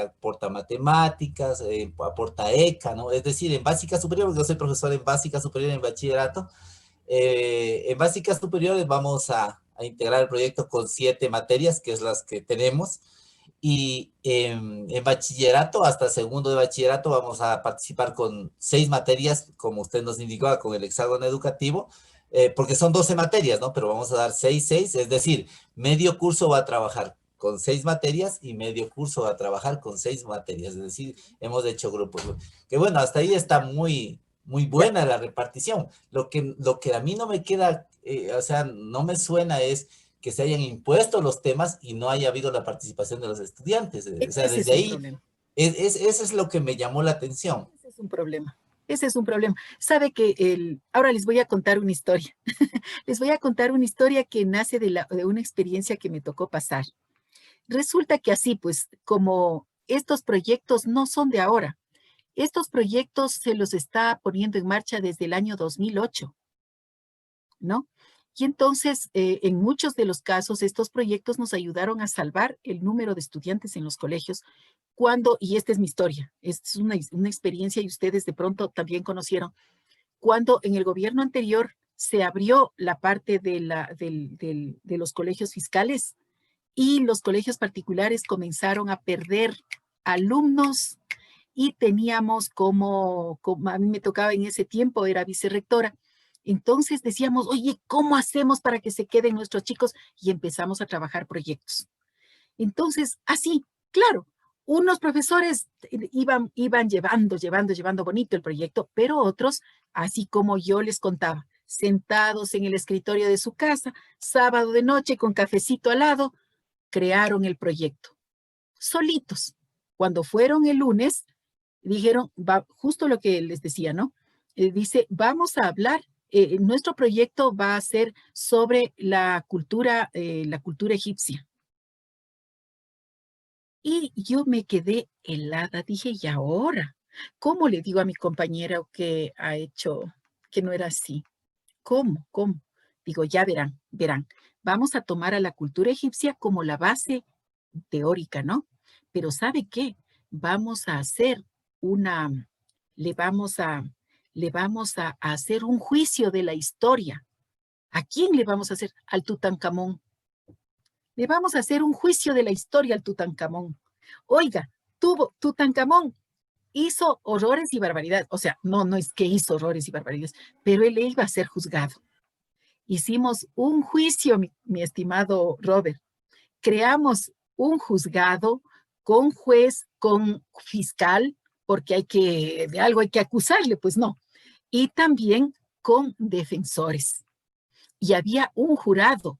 aporta matemáticas, aporta ECA, ¿no? Es decir, en básica superior, porque yo soy profesor en básica superior en bachillerato, en básica superior vamos a integrar el proyecto con 7 materias, que es las que tenemos. Y en bachillerato, hasta segundo de bachillerato, vamos a participar con 6 materias, como usted nos indicó, con el hexágono educativo, porque son 12 materias, ¿no? Pero vamos a dar 6, es decir, medio curso va a trabajar con 6 materias y medio curso va a trabajar con 6 materias, es decir, hemos hecho grupos. Que bueno, hasta ahí está muy buena la repartición. Lo que a mí no me queda, o sea, no me suena es que se hayan impuesto los temas y no haya habido la participación de los estudiantes. O sea, desde ahí, eso es lo que me llamó la atención. Ese es un problema. Ese es un problema. Sabe que ahora les voy a contar una historia. Les voy a contar una historia que nace de una experiencia que me tocó pasar. Resulta que así, pues, como estos proyectos no son de ahora, estos proyectos se los está poniendo en marcha desde el año 2008, ¿no? Y entonces, en muchos de los casos, estos proyectos nos ayudaron a salvar el número de estudiantes en los colegios cuando, y esta es mi historia, esta es una experiencia y ustedes de pronto también conocieron, cuando en el gobierno anterior se abrió la parte de los colegios fiscales y los colegios particulares comenzaron a perder alumnos y teníamos como a mí me tocaba en ese tiempo, era vicerrectora, entonces decíamos, oye, ¿cómo hacemos para que se queden nuestros chicos? Y empezamos a trabajar proyectos. Entonces, así, claro, unos profesores iban llevando bonito el proyecto, pero otros, así como yo les contaba, sentados en el escritorio de su casa, sábado de noche con cafecito al lado, crearon el proyecto. Solitos. Cuando fueron el lunes, dijeron, justo lo que les decía, ¿no? Dice, vamos a hablar, nuestro proyecto va a ser sobre la cultura egipcia. Y yo me quedé helada, dije, ¿y ahora? ¿Cómo le digo a mi compañera que ha hecho, que no era así? ¿Cómo? Digo, ya verán. Vamos a tomar a la cultura egipcia como la base teórica, ¿no? Pero ¿sabe qué? Vamos a hacer le vamos a hacer un juicio de la historia. ¿A quién le vamos a hacer? Al Tutankamón. Le vamos a hacer un juicio de la historia al Tutankamón. Oiga, Tutankamón hizo horrores y barbaridades. O sea, no es que hizo horrores y barbaridades, pero él iba a ser juzgado. Hicimos un juicio, mi estimado Robert. Creamos un juzgado con juez, con fiscal, porque de algo hay que acusarle, pues no. Y también con defensores. Y había un jurado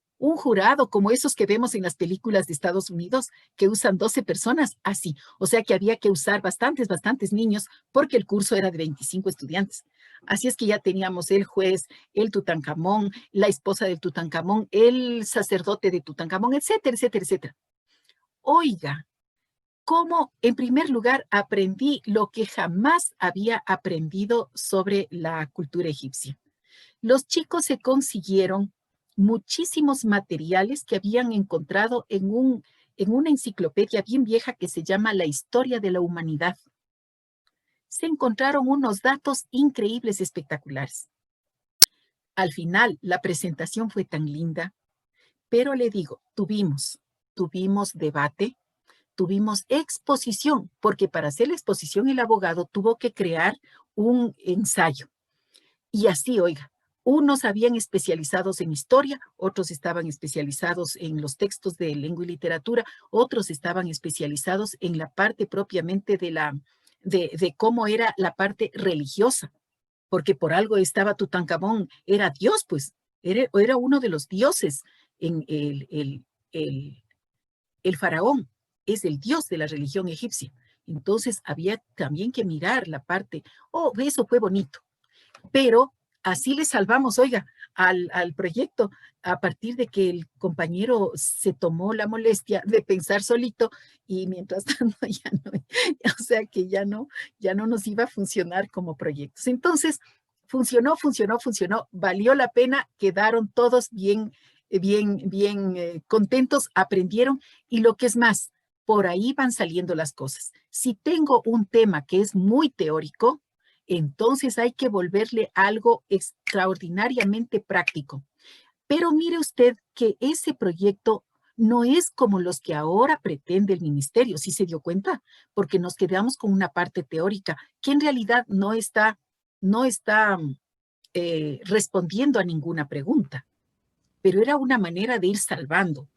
como esos que vemos en las películas de Estados Unidos, que usan 12 personas, así. O sea que había que usar bastantes niños, porque el curso era de 25 estudiantes. Así es que ya teníamos el juez, el Tutankamón, la esposa del Tutankamón, el sacerdote de Tutankamón, etcétera, etcétera, etcétera. Oiga, cómo en primer lugar aprendí lo que jamás había aprendido sobre la cultura egipcia. Los chicos se consiguieron muchísimos materiales que habían encontrado en una enciclopedia bien vieja que se llama La Historia de la Humanidad. Se encontraron unos datos increíbles, espectaculares. Al final, la presentación fue tan linda, pero le digo, tuvimos debate, tuvimos exposición, porque para hacer la exposición el abogado tuvo que crear un ensayo. Y así, oiga, unos habían especializados en historia, otros estaban especializados en los textos de lengua y literatura, otros estaban especializados en la parte propiamente de cómo era la parte religiosa, porque por algo estaba Tutankamón, era Dios, pues, era uno de los dioses, en el faraón es el dios de la religión egipcia. Entonces había también que mirar la parte, eso fue bonito, pero así le salvamos, oiga, al proyecto, a partir de que el compañero se tomó la molestia de pensar solito y mientras tanto ya no, o sea que ya no nos iba a funcionar como proyectos. Entonces, funcionó, valió la pena, quedaron todos bien contentos, aprendieron y lo que es más, por ahí van saliendo las cosas. Si tengo un tema que es muy teórico, entonces hay que volverle algo extraordinariamente práctico. Pero mire usted que ese proyecto no es como los que ahora pretende el ministerio, ¿sí se dio cuenta? Porque nos quedamos con una parte teórica que en realidad no está respondiendo a ninguna pregunta. Pero era una manera de ir salvando,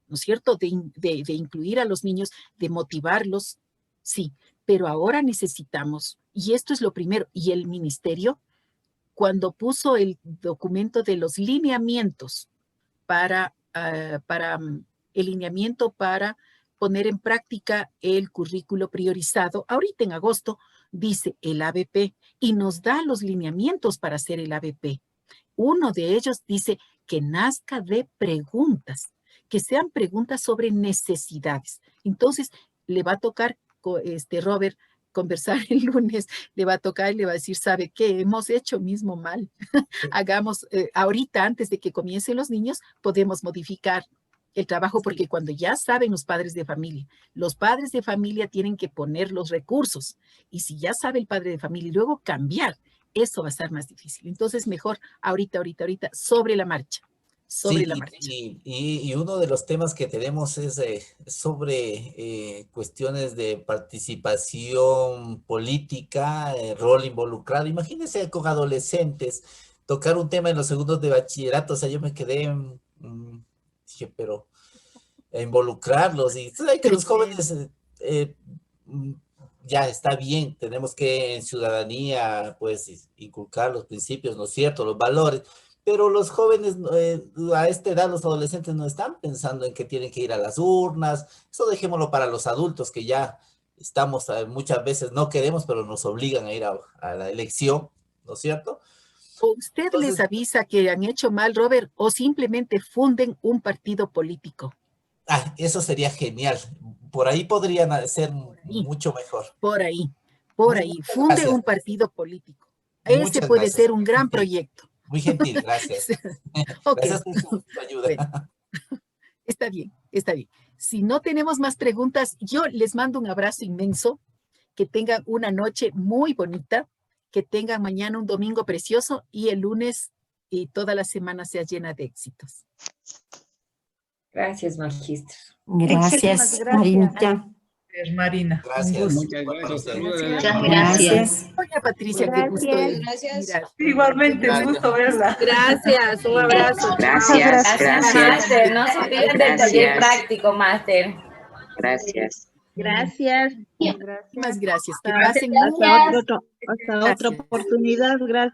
¿no es cierto? De incluir a los niños, de motivarlos, sí. Pero ahora necesitamos, y esto es lo primero, y el ministerio, cuando puso el documento de los lineamientos para poner en práctica el currículo priorizado. Ahorita en agosto dice el ABP y nos da los lineamientos para hacer el ABP. Uno de ellos dice que nazca de preguntas, que sean preguntas sobre necesidades. Entonces, le va a tocar, Robert, conversar el lunes, le va a tocar y le va a decir, ¿sabe qué? Hemos hecho mismo mal. Hagamos, ahorita, antes de que comiencen los niños, podemos modificar el trabajo, porque cuando ya saben los padres de familia tienen que poner los recursos. Y si ya sabe el padre de familia y luego cambiar, eso va a ser más difícil. Entonces, mejor ahorita, sobre la marcha. Y uno de los temas que tenemos es sobre cuestiones de participación política, rol involucrado. Imagínense con adolescentes tocar un tema en los segundos de bachillerato. O sea, yo me quedé, dije, pero involucrarlos. Y hay que los jóvenes ya está bien, tenemos que en ciudadanía pues inculcar los principios, ¿no es cierto? Los valores. Pero los jóvenes a esta edad, los adolescentes no están pensando en que tienen que ir a las urnas. Eso dejémoslo para los adultos que ya estamos, muchas veces no queremos, pero nos obligan a ir a la elección, ¿no es cierto? ¿O usted les avisa que han hecho mal, Robert, o simplemente funden un partido político? Eso sería genial. Por ahí podrían ser mucho mejor. Por ahí. Funde un partido político. Ese puede ser un gran proyecto. Muy gentil, gracias. Okay. Gracias por su ayuda. Bueno, está bien. Si no tenemos más preguntas, yo les mando un abrazo inmenso. Que tengan una noche muy bonita. Que tengan mañana un domingo precioso y el lunes y toda la semana sea llena de éxitos. Gracias, magíster. Gracias, Marinita. Marina. Gracias. Muchas gracias. Muchas gracias. Doña Patricia, qué gusto. Gracias. Igualmente, un gusto verla. Gracias, un abrazo. Gracias, máster. No se olviden del taller práctico, máster. Gracias. Gracias. Más gracias. Que Hasta pasen otra oportunidad. Gracias.